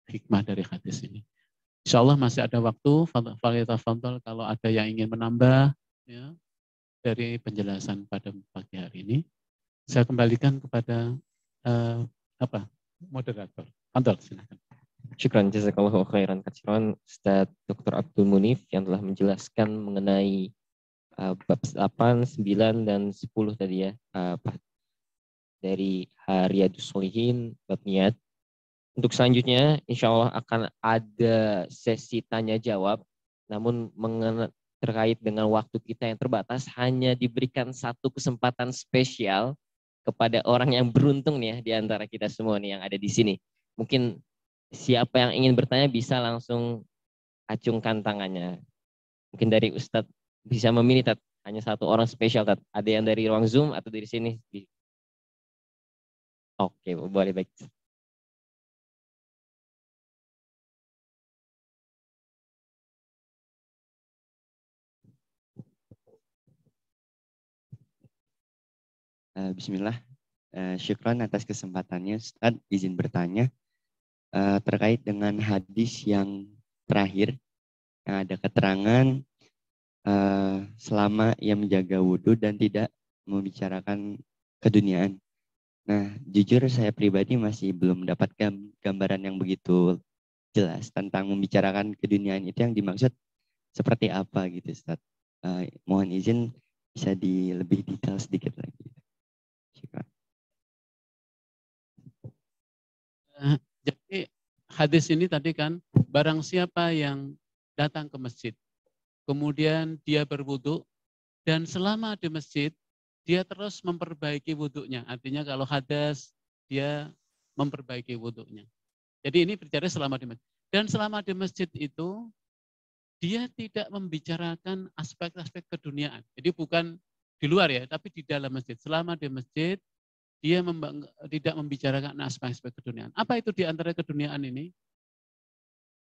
Speaker 3: hikmah dari hadis ini. Insya Allah masih ada waktu, fadhal kalau ada yang ingin menambah ya, dari penjelasan pada pagi hari ini. Saya kembalikan kepada moderator. Fadhal, silakan.
Speaker 2: Syukran jazakallahu khairan katsiran Ustaz Dr. Abdul Munif yang telah menjelaskan mengenai bab 8, 9 dan 10 tadi ya. Dari Riyadhus Shalihin bab niat. Untuk selanjutnya insya Allah akan ada sesi tanya jawab, namun terkait dengan waktu kita yang terbatas hanya diberikan satu kesempatan spesial kepada orang yang beruntung nih ya, di antara kita semua nih yang ada di sini. Mungkin siapa yang ingin bertanya bisa langsung acungkan tangannya. Mungkin dari Ustadz bisa memilih Tat, hanya satu orang spesial Tat. Ada yang dari ruang Zoom atau dari sini? Oke, boleh baik.
Speaker 4: Bismillah, syukran atas kesempatannya Ustadz, izin bertanya terkait dengan hadis yang terakhir yang ada keterangan selama ia menjaga wudhu dan tidak membicarakan keduniaan. Nah, jujur saya pribadi masih belum mendapatkan gambaran yang begitu jelas tentang membicarakan keduniaan itu yang dimaksud seperti apa gitu Ustaz. Mohon izin bisa lebih detail sedikit lagi.
Speaker 3: Jadi hadis ini tadi kan, barang siapa yang datang ke masjid, kemudian dia berwudu, dan selama di masjid, dia terus memperbaiki wudhunya. Artinya kalau hadas, dia memperbaiki wudhunya. Jadi ini bicara selama di masjid. Dan selama di masjid itu, dia tidak membicarakan aspek-aspek keduniaan. Jadi bukan di luar ya, tapi di dalam masjid. Selama di masjid, dia tidak membicarakan aspek-aspek keduniaan. Apa itu di antara keduniaan ini?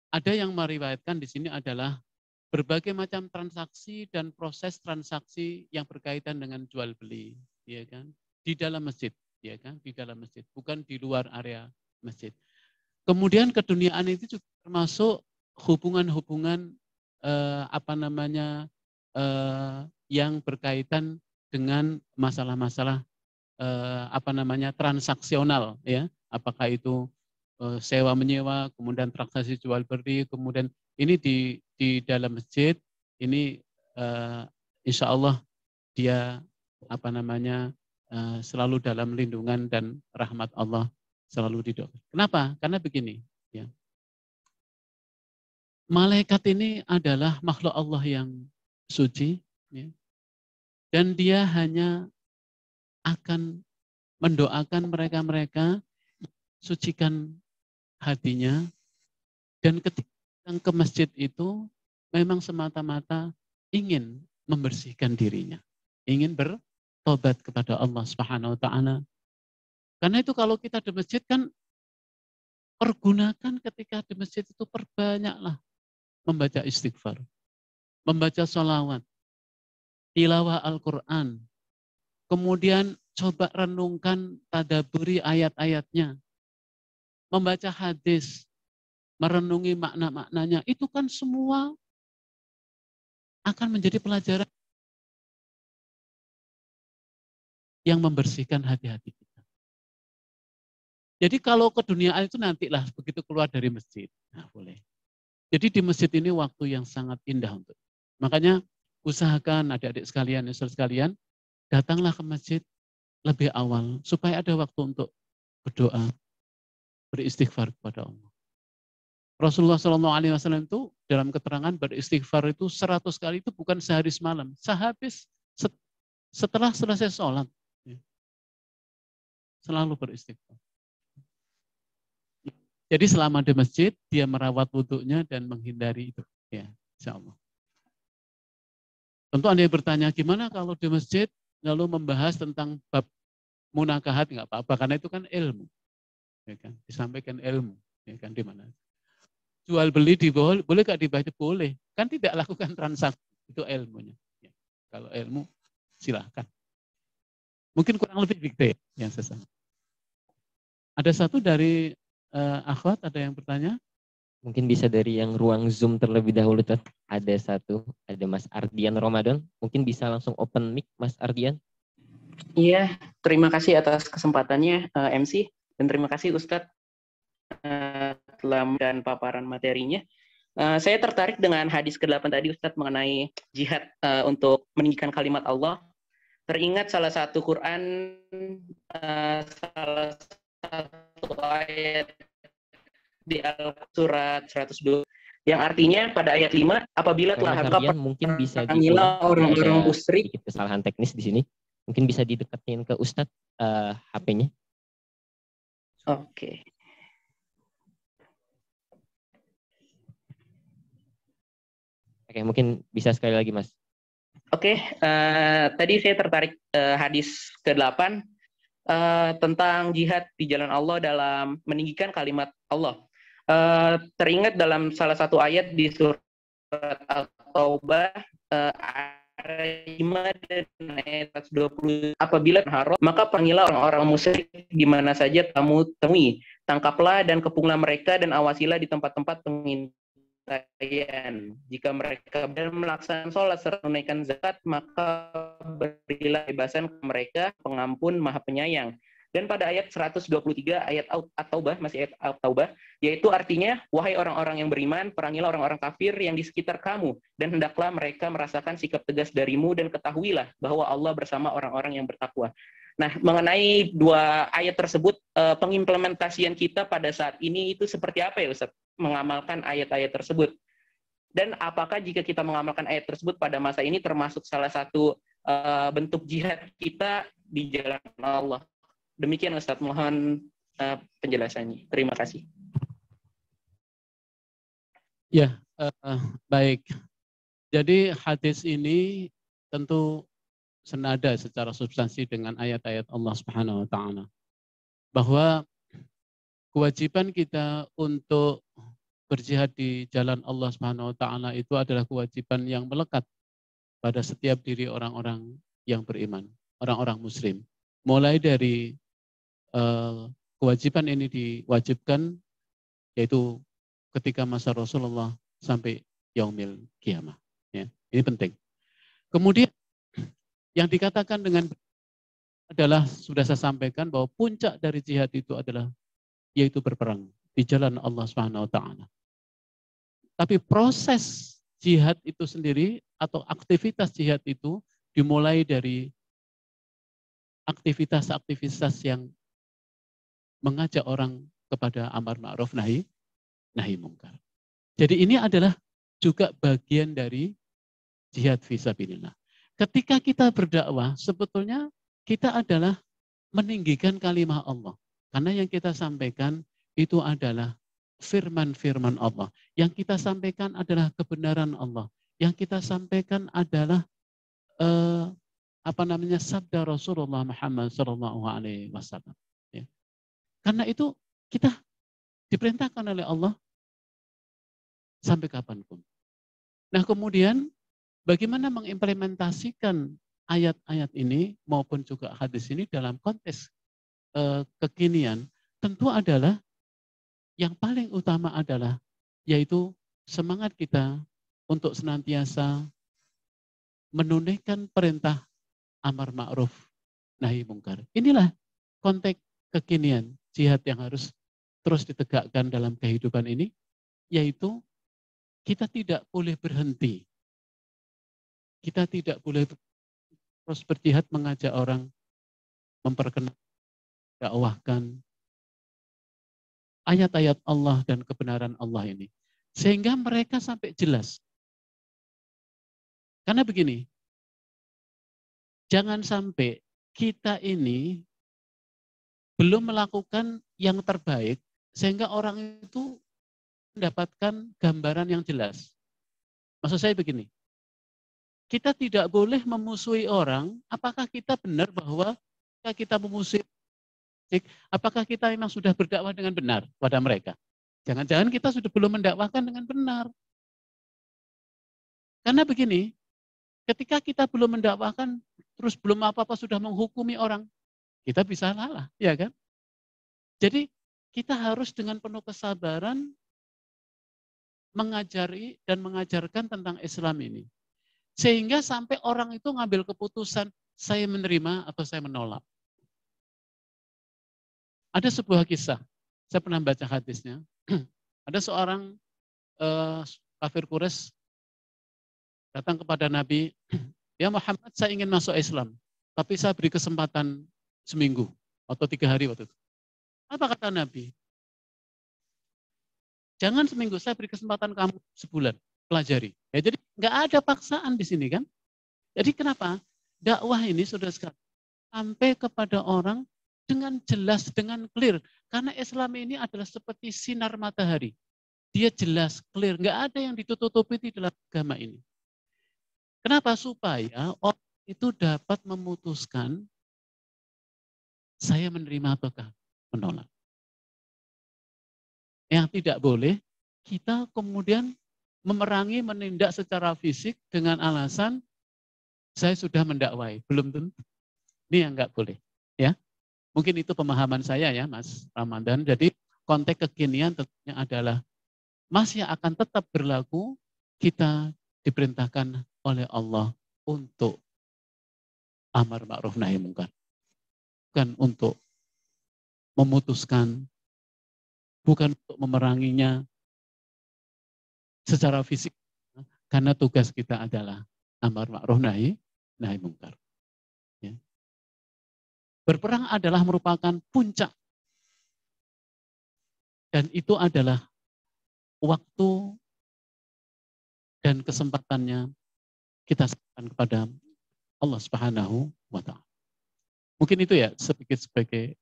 Speaker 3: Ada yang meriwayatkan di sini adalah berbagai macam transaksi dan proses transaksi yang berkaitan dengan jual beli, ya kan? Di dalam masjid, ya kan? Di dalam masjid, bukan di luar area masjid. Kemudian keduniaan itu juga termasuk hubungan-hubungan yang berkaitan dengan masalah-masalah transaksional, ya. Apakah itu sewa menyewa, kemudian transaksi jual beli, kemudian ini di dalam masjid ini insya Allah dia selalu dalam lindungan dan rahmat Allah, selalu didoakan. Kenapa? Karena begini, ya. Malaikat ini adalah makhluk Allah yang suci, ya. Dan dia hanya akan mendoakan mereka-mereka, sucikan hatinya, dan ketika ke masjid itu memang semata-mata ingin membersihkan dirinya, ingin bertobat kepada Allah Subhanahu wa taala. Karena itu kalau kita di masjid kan pergunakan ketika di masjid itu perbanyaklah membaca istighfar, membaca sholawat, tilawah Al-Quran, kemudian coba renungkan, tadaburi ayat-ayatnya, membaca hadis, merenungi makna-maknanya, itu kan semua akan menjadi pelajaran yang membersihkan hati-hati kita. Jadi kalau keduniaan itu nantilah begitu keluar dari masjid. Nah, boleh. Jadi di masjid ini waktu yang sangat indah untuk. Makanya usahakan adik-adik sekalian, saudara sekalian, datanglah ke masjid lebih awal supaya ada waktu untuk berdoa, beristighfar kepada Allah. Rasulullah SAW itu dalam keterangan beristighfar itu 100 kali itu bukan sehari semalam, sehabis setelah selesai sholat, ya. Selalu beristighfar. Jadi selama di masjid dia merawat wudhunya dan menghindari itu, ya, insya Allah. Tentu Anda yang bertanya gimana kalau di masjid lalu membahas tentang bab munakahat, nggak apa-apa karena itu kan ilmu, ya kan? Disampaikan ilmu, ya kan, di mana? Jual beli di bawah boleh nggak dibaca? Boleh, kan tidak lakukan transaksi, itu ilmunya. Ya. Kalau ilmu silahkan. Mungkin kurang lebih begitu yang saya sampaikan. Ada satu dari akhwat, ada yang bertanya?
Speaker 2: Mungkin bisa dari yang ruang Zoom terlebih dahulu, Ustaz. Ada satu, ada Mas Ardian Ramadan. Mungkin bisa langsung open mic, Mas Ardian.
Speaker 5: Iya, terima kasih atas kesempatannya MC, dan terima kasih Ustadz telah memberikan paparan materinya. Saya tertarik dengan hadis ke-8 tadi Ustadz mengenai jihad untuk meninggikan kalimat Allah. Teringat salah satu Quran, salah satu ayat di Al-Surat 102 yang artinya pada ayat 5 apabila telah
Speaker 2: Ardian mungkin bisa
Speaker 5: diulang orang-orang musyrik.
Speaker 2: Sedikit kesalahan teknis di sini. Mungkin bisa didekatin ke Ustadz HP-nya.
Speaker 5: Oke.
Speaker 2: Oke, mungkin bisa sekali lagi, Mas.
Speaker 5: Oke, tadi saya tertarik hadis ke-8 tentang jihad di jalan Allah dalam meninggikan kalimat Allah. Teringat dalam salah satu ayat di surat Al-Taubah ayat 5 dan ayat 20, apabila haram maka panggillah orang-orang musyrik di mana saja kamu temui, tangkaplah dan kepunglah mereka dan awasilah di tempat-tempat pengintaian. Jika mereka melaksanakan sholat serta menunaikan zakat, maka berilah bebasan ke mereka, pengampun maha penyayang. Dan pada ayat 123 ayat At-Taubah, masih ayat At-Taubah, yaitu artinya, wahai orang-orang yang beriman, perangilah orang-orang kafir yang di sekitar kamu, dan hendaklah mereka merasakan sikap tegas darimu, dan ketahuilah bahwa Allah bersama orang-orang yang bertakwa. Nah, mengenai dua ayat tersebut, pengimplementasian kita pada saat ini itu seperti apa ya Ustaz? Mengamalkan ayat-ayat tersebut. Dan apakah jika kita mengamalkan ayat tersebut pada masa ini termasuk salah satu bentuk jihad kita di jalan Allah? Demikian Ustaz, mohon penjelasannya. Terima kasih.
Speaker 3: Ya, baik. Jadi hadis ini tentu senada secara substansi dengan ayat-ayat Allah Subhanahu wa taala. Bahwa kewajiban kita untuk berjihad di jalan Allah Subhanahu wa taala itu adalah kewajiban yang melekat pada setiap diri orang-orang yang beriman, orang-orang muslim. Mulai dari kewajiban ini diwajibkan yaitu ketika masa Rasulullah sampai yaumil kiamah. Ya, ini penting. Kemudian yang dikatakan dengan adalah sudah saya sampaikan bahwa puncak dari jihad itu adalah yaitu berperang di jalan Allah Subhanahu wa taala. Tapi proses jihad itu sendiri atau aktivitas jihad itu dimulai dari aktivitas-aktivitas yang mengajak orang kepada amar ma'ruf nahi mungkar. Jadi ini adalah juga bagian dari jihad fisabilillah. Ketika kita berdakwah, sebetulnya kita adalah meninggikan kalimat Allah. Karena yang kita sampaikan itu adalah firman-firman Allah. Yang kita sampaikan adalah kebenaran Allah. Yang kita sampaikan adalah sabda Rasulullah Muhammad SAW. Ya. Karena itu kita diperintahkan oleh Allah sampai kapanpun. Nah kemudian bagaimana mengimplementasikan ayat-ayat ini maupun juga hadis ini dalam konteks kekinian, tentu adalah yang paling utama adalah yaitu semangat kita untuk senantiasa menunaikan perintah amar ma'ruf nahi mungkar. Inilah konteks kekinian jihad yang harus terus ditegakkan dalam kehidupan ini, yaitu kita tidak boleh berhenti. Kita tidak boleh terus berjihad mengajak orang memperkenalkan, dakwahkan ayat-ayat Allah dan kebenaran Allah ini. Sehingga mereka sampai jelas. Karena begini, jangan sampai kita ini belum melakukan yang terbaik sehingga orang itu mendapatkan gambaran yang jelas. Maksud saya begini, kita tidak boleh memusuhi orang, apakah kita benar bahwa kita memusuhi, apakah kita memang sudah berdakwah dengan benar pada mereka? Jangan-jangan kita sudah belum mendakwahkan dengan benar. Karena begini, Ketika kita belum mendakwakan, terus belum apa-apa sudah menghukumi orang, kita bisa salah, ya kan? Jadi kita harus dengan penuh kesabaran mengajari dan mengajarkan tentang Islam ini. Sehingga sampai orang itu ngambil keputusan, saya menerima atau saya menolak. Ada sebuah kisah, saya pernah baca hadisnya. Ada seorang kafir Quraisy datang kepada Nabi, ya Muhammad, saya ingin masuk Islam, tapi saya beri kesempatan seminggu atau 3 hari waktu itu. Apa kata Nabi? Jangan seminggu, saya beri kesempatan kamu sebulan, pelajari. Ya, jadi nggak ada paksaan di sini kan? Jadi kenapa? Dakwah ini sudah sampai kepada orang dengan jelas, dengan clear. Karena Islam ini adalah seperti sinar matahari. Dia jelas, clear, nggak ada yang ditutupi di dalam agama ini. Kenapa? Supaya orang itu dapat memutuskan saya menerima ataukah menolak. Yang tidak boleh, kita kemudian memerangi, menindak secara fisik dengan alasan saya sudah mendakwai. Belum tentu. Ini yang nggak boleh. Ya, mungkin itu pemahaman saya ya Mas Ramadan. Jadi konteks kekinian tentunya adalah masih akan tetap berlaku, kita diperintahkan oleh Allah untuk amar ma'ruf nahi mungkar. Bukan untuk memutuskan, bukan untuk memeranginya secara fisik, karena tugas kita adalah amar ma'ruf nahi mungkar. Ya. Berperang adalah merupakan puncak, dan itu adalah waktu dan kesempatannya kita serahkan kepada Allah Subhanahu wa Ta'ala. Mungkin itu ya sedikit sebagai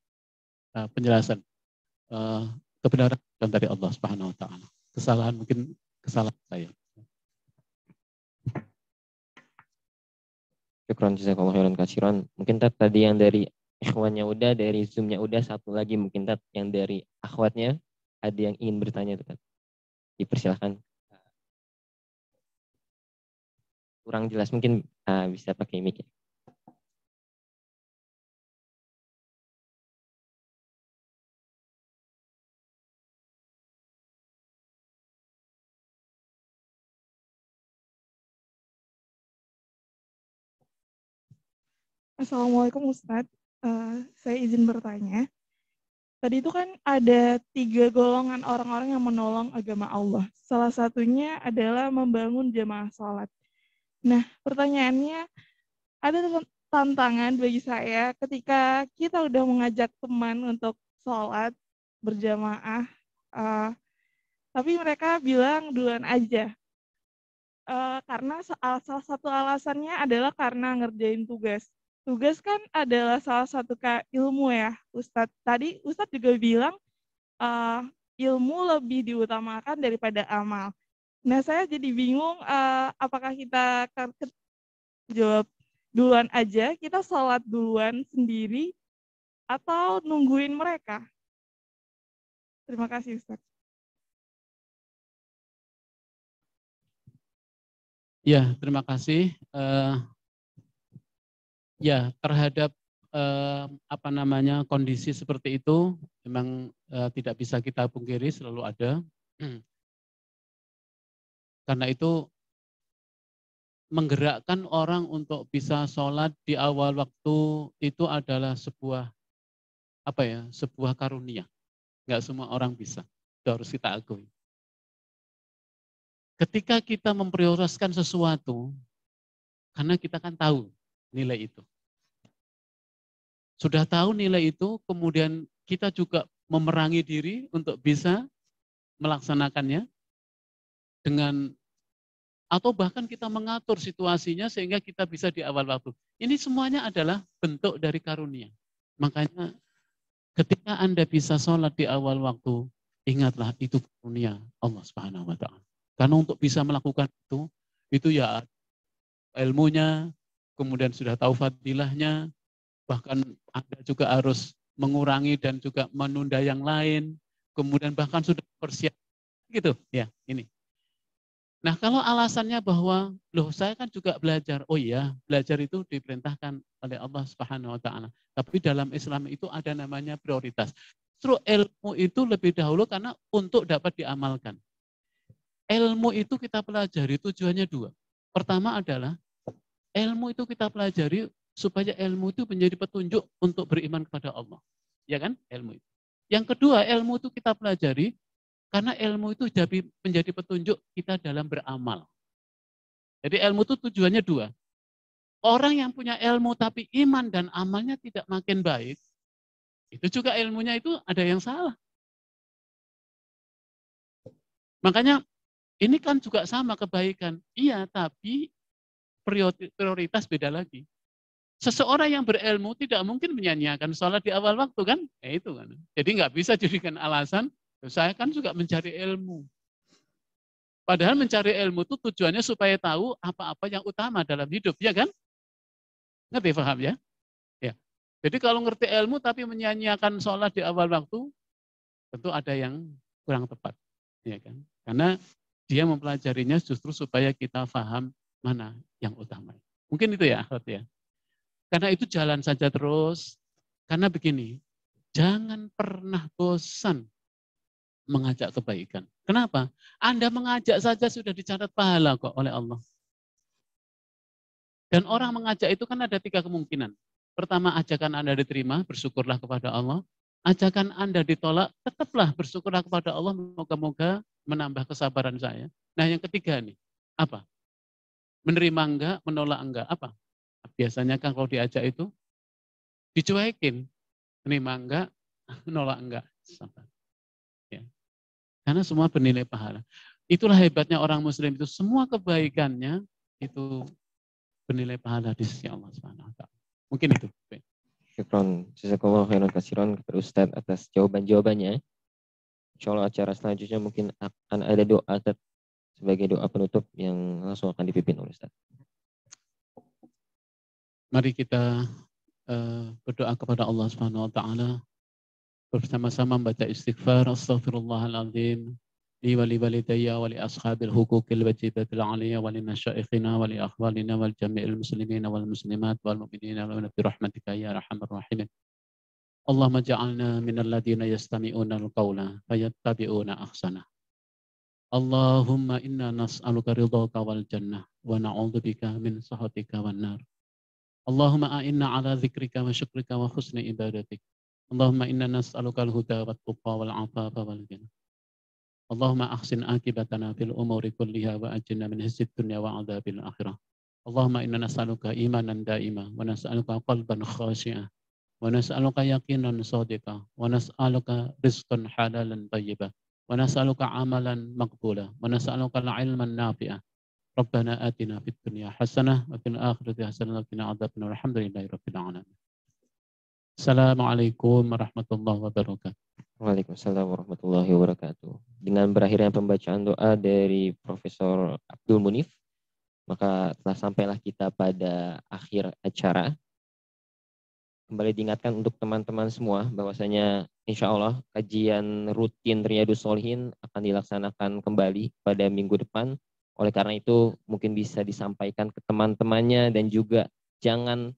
Speaker 3: penjelasan kebenaran dari Allah Subhanahu wa Ta'ala. Kesalahan mungkin kesalahan saya.
Speaker 2: Syukran jazakallahu khairan katsiran. Mungkin tadi yang dari ikhwannya udah, dari Zoom-nya udah, satu lagi mungkin yang dari akhwatnya ada yang ingin bertanya Tat. Dipersilahkan. Kurang jelas mungkin bisa pakai mic.
Speaker 6: Assalamualaikum Ustadz, saya izin bertanya. Tadi itu kan ada 3 golongan orang-orang yang menolong agama Allah. Salah satunya adalah membangun jamaah sholat. Nah, pertanyaannya, ada tantangan bagi saya ketika kita udah mengajak teman untuk sholat berjamaah, tapi mereka bilang duluan aja. Karena salah satu alasannya adalah karena ngerjain tugas. Tugas kan adalah salah satu ilmu ya, Ustadz. Tadi Ustadz juga bilang ilmu lebih diutamakan daripada amal. Nah, saya jadi bingung apakah kita jawab duluan aja, kita sholat duluan sendiri, atau nungguin mereka. Terima kasih, Ustadz.
Speaker 3: Ya, terima kasih. Ya, terhadap kondisi seperti itu memang tidak bisa kita pungkiri, selalu ada. Karena itu menggerakkan orang untuk bisa sholat di awal waktu itu adalah sebuah sebuah karunia. Nggak semua orang bisa, itu harus kita akui. Ketika kita memprioritaskan sesuatu, karena kita kan tahu nilai itu. Sudah tahu nilai itu, kemudian kita juga memerangi diri untuk bisa melaksanakannya dengan, atau bahkan kita mengatur situasinya sehingga kita bisa di awal waktu. Ini semuanya adalah bentuk dari karunia. Makanya ketika Anda bisa sholat di awal waktu, ingatlah itu karunia Allah Subhanahu wa Ta'ala. Karena untuk bisa melakukan itu ya ilmunya, kemudian sudah tahu fadilahnya, bahkan Anda juga harus mengurangi dan juga menunda yang lain, kemudian bahkan sudah persiapan gitu ya ini. Nah, kalau alasannya bahwa, loh saya kan juga belajar. Oh iya, belajar itu diperintahkan oleh Allah Subhanahu wa taala. Tapi dalam Islam itu ada namanya prioritas. Justru ilmu itu lebih dahulu karena untuk dapat diamalkan. Ilmu itu kita pelajari tujuannya dua. Pertama adalah ilmu itu kita pelajari supaya ilmu itu menjadi petunjuk untuk beriman kepada Allah. Ya kan? Ilmu itu. Yang kedua, ilmu itu kita pelajari karena ilmu itu jadi menjadi petunjuk kita dalam beramal. Jadi ilmu itu tujuannya dua. Orang yang punya ilmu tapi iman dan amalnya tidak makin baik, itu juga ilmunya itu ada yang salah. Makanya ini kan juga sama kebaikan. Iya, tapi prioritas beda lagi. Seseorang yang berilmu tidak mungkin menyanyiakan sholat di awal waktu kan? Itu kan. Jadi nggak bisa jadikan alasan, saya kan juga mencari ilmu. Padahal mencari ilmu itu tujuannya supaya tahu apa-apa yang utama dalam hidup, ya kan? Ngerti, paham ya? Ya. Jadi kalau ngerti ilmu tapi menyanyiakan sholat di awal waktu, tentu ada yang kurang tepat, ya kan? Karena dia mempelajarinya justru supaya kita paham mana yang utama. Mungkin itu ya, ya. Karena itu jalan saja terus. Karena begini, jangan pernah bosan mengajak kebaikan. Kenapa? Anda mengajak saja sudah dicatat pahala kok oleh Allah. Dan orang mengajak itu kan ada 3 kemungkinan. Pertama, ajakan Anda diterima, bersyukurlah kepada Allah. Ajakan Anda ditolak, tetaplah bersyukurlah kepada Allah, moga-moga menambah kesabaran saya. Nah yang ketiga nih, apa? Menerima enggak, menolak enggak, apa? Biasanya kan kalau diajak itu, dicuekin. Menerima enggak, menolak enggak. Ya. Karena semua bernilai pahala. Itulah hebatnya orang muslim itu, semua kebaikannya itu bernilai pahala di sisi Allah Subhanahu wa taala. Mungkin itu.
Speaker 2: Syukron, jazakallahu khairan katsiran kepada Ustadz atas jawaban-jawabannya. Insyaallah acara selanjutnya mungkin akan ada doa sebagai doa penutup yang langsung akan dipimpin oleh Ustadz.
Speaker 3: Mari kita berdoa kepada Allah Subhanahu wa taala. Bersama-sama membaca istighfar, astaghfirullahaladzim. Li wali walidayya wali ashabil huquqil wajibatil aliyya wali masyaikhina wali akhwalina wal jami'il muslimina wal muslimat wal mu'minina wal bi rahmatika ya arhamar rahimin. Allahumma ja'alna minal ladina yastami'una al-qawla fayattabi'una ahsana. Allahumma inna nas'aluka ridhaka wal jannah wa na'udzubika min sakhatika wan nar. Allahumma a'inna ala dzikrika wa syukrika wa husni ibadatik. Allahumma inna nas'aluka al-huda wat tuqa wal afafa wal ghina. Allahumma ahsin akibatana fil umuri kulliha wa ajirna min hisyid dunya wa adzabil akhirah. Allahumma inna nas'aluka imanan daima wa nas'aluka qalban khashi'ah wa nas'aluka yaqinan shadiqah wa nas'aluka rizqan halalan thayyiban wa nas'aluka amalan maqbula wa nas'aluka ilman nafi'ah. Rabbana atina fid dunya hasanah wa fil akhirati hasanah wa qina adzabannar. Alhamdulillahi rabbil alamin. Assalamualaikum warahmatullahi wabarakatuh.
Speaker 2: Waalaikumsalam warahmatullahi wabarakatuh. Dengan berakhirnya pembacaan doa dari Profesor Abdul Munif, maka telah sampailah kita pada akhir acara. Kembali diingatkan untuk teman-teman semua bahwasanya insya Allah kajian rutin Riyadhus Shalihin akan dilaksanakan kembali pada minggu depan. Oleh karena itu mungkin bisa disampaikan ke teman-temannya dan juga jangan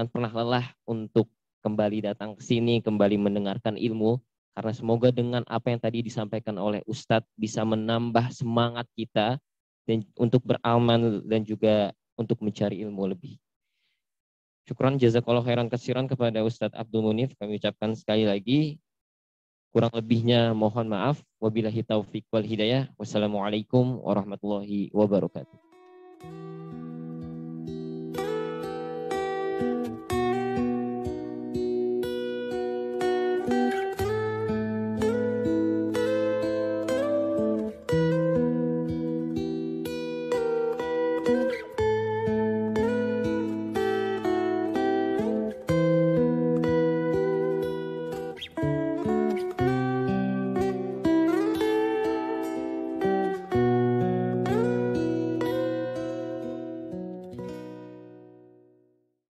Speaker 2: pernah lelah untuk kembali datang ke sini, kembali mendengarkan ilmu, karena semoga dengan apa yang tadi disampaikan oleh Ustadz bisa menambah semangat kita dan untuk beramal dan juga untuk mencari ilmu lebih. Syukran jazakallahu khairan katsiran kepada Ustadz Abdul Munif. Kami ucapkan sekali lagi, kurang lebihnya mohon maaf. Wabillahi taufiq wal hidayah. Wassalamualaikum warahmatullahi wabarakatuh.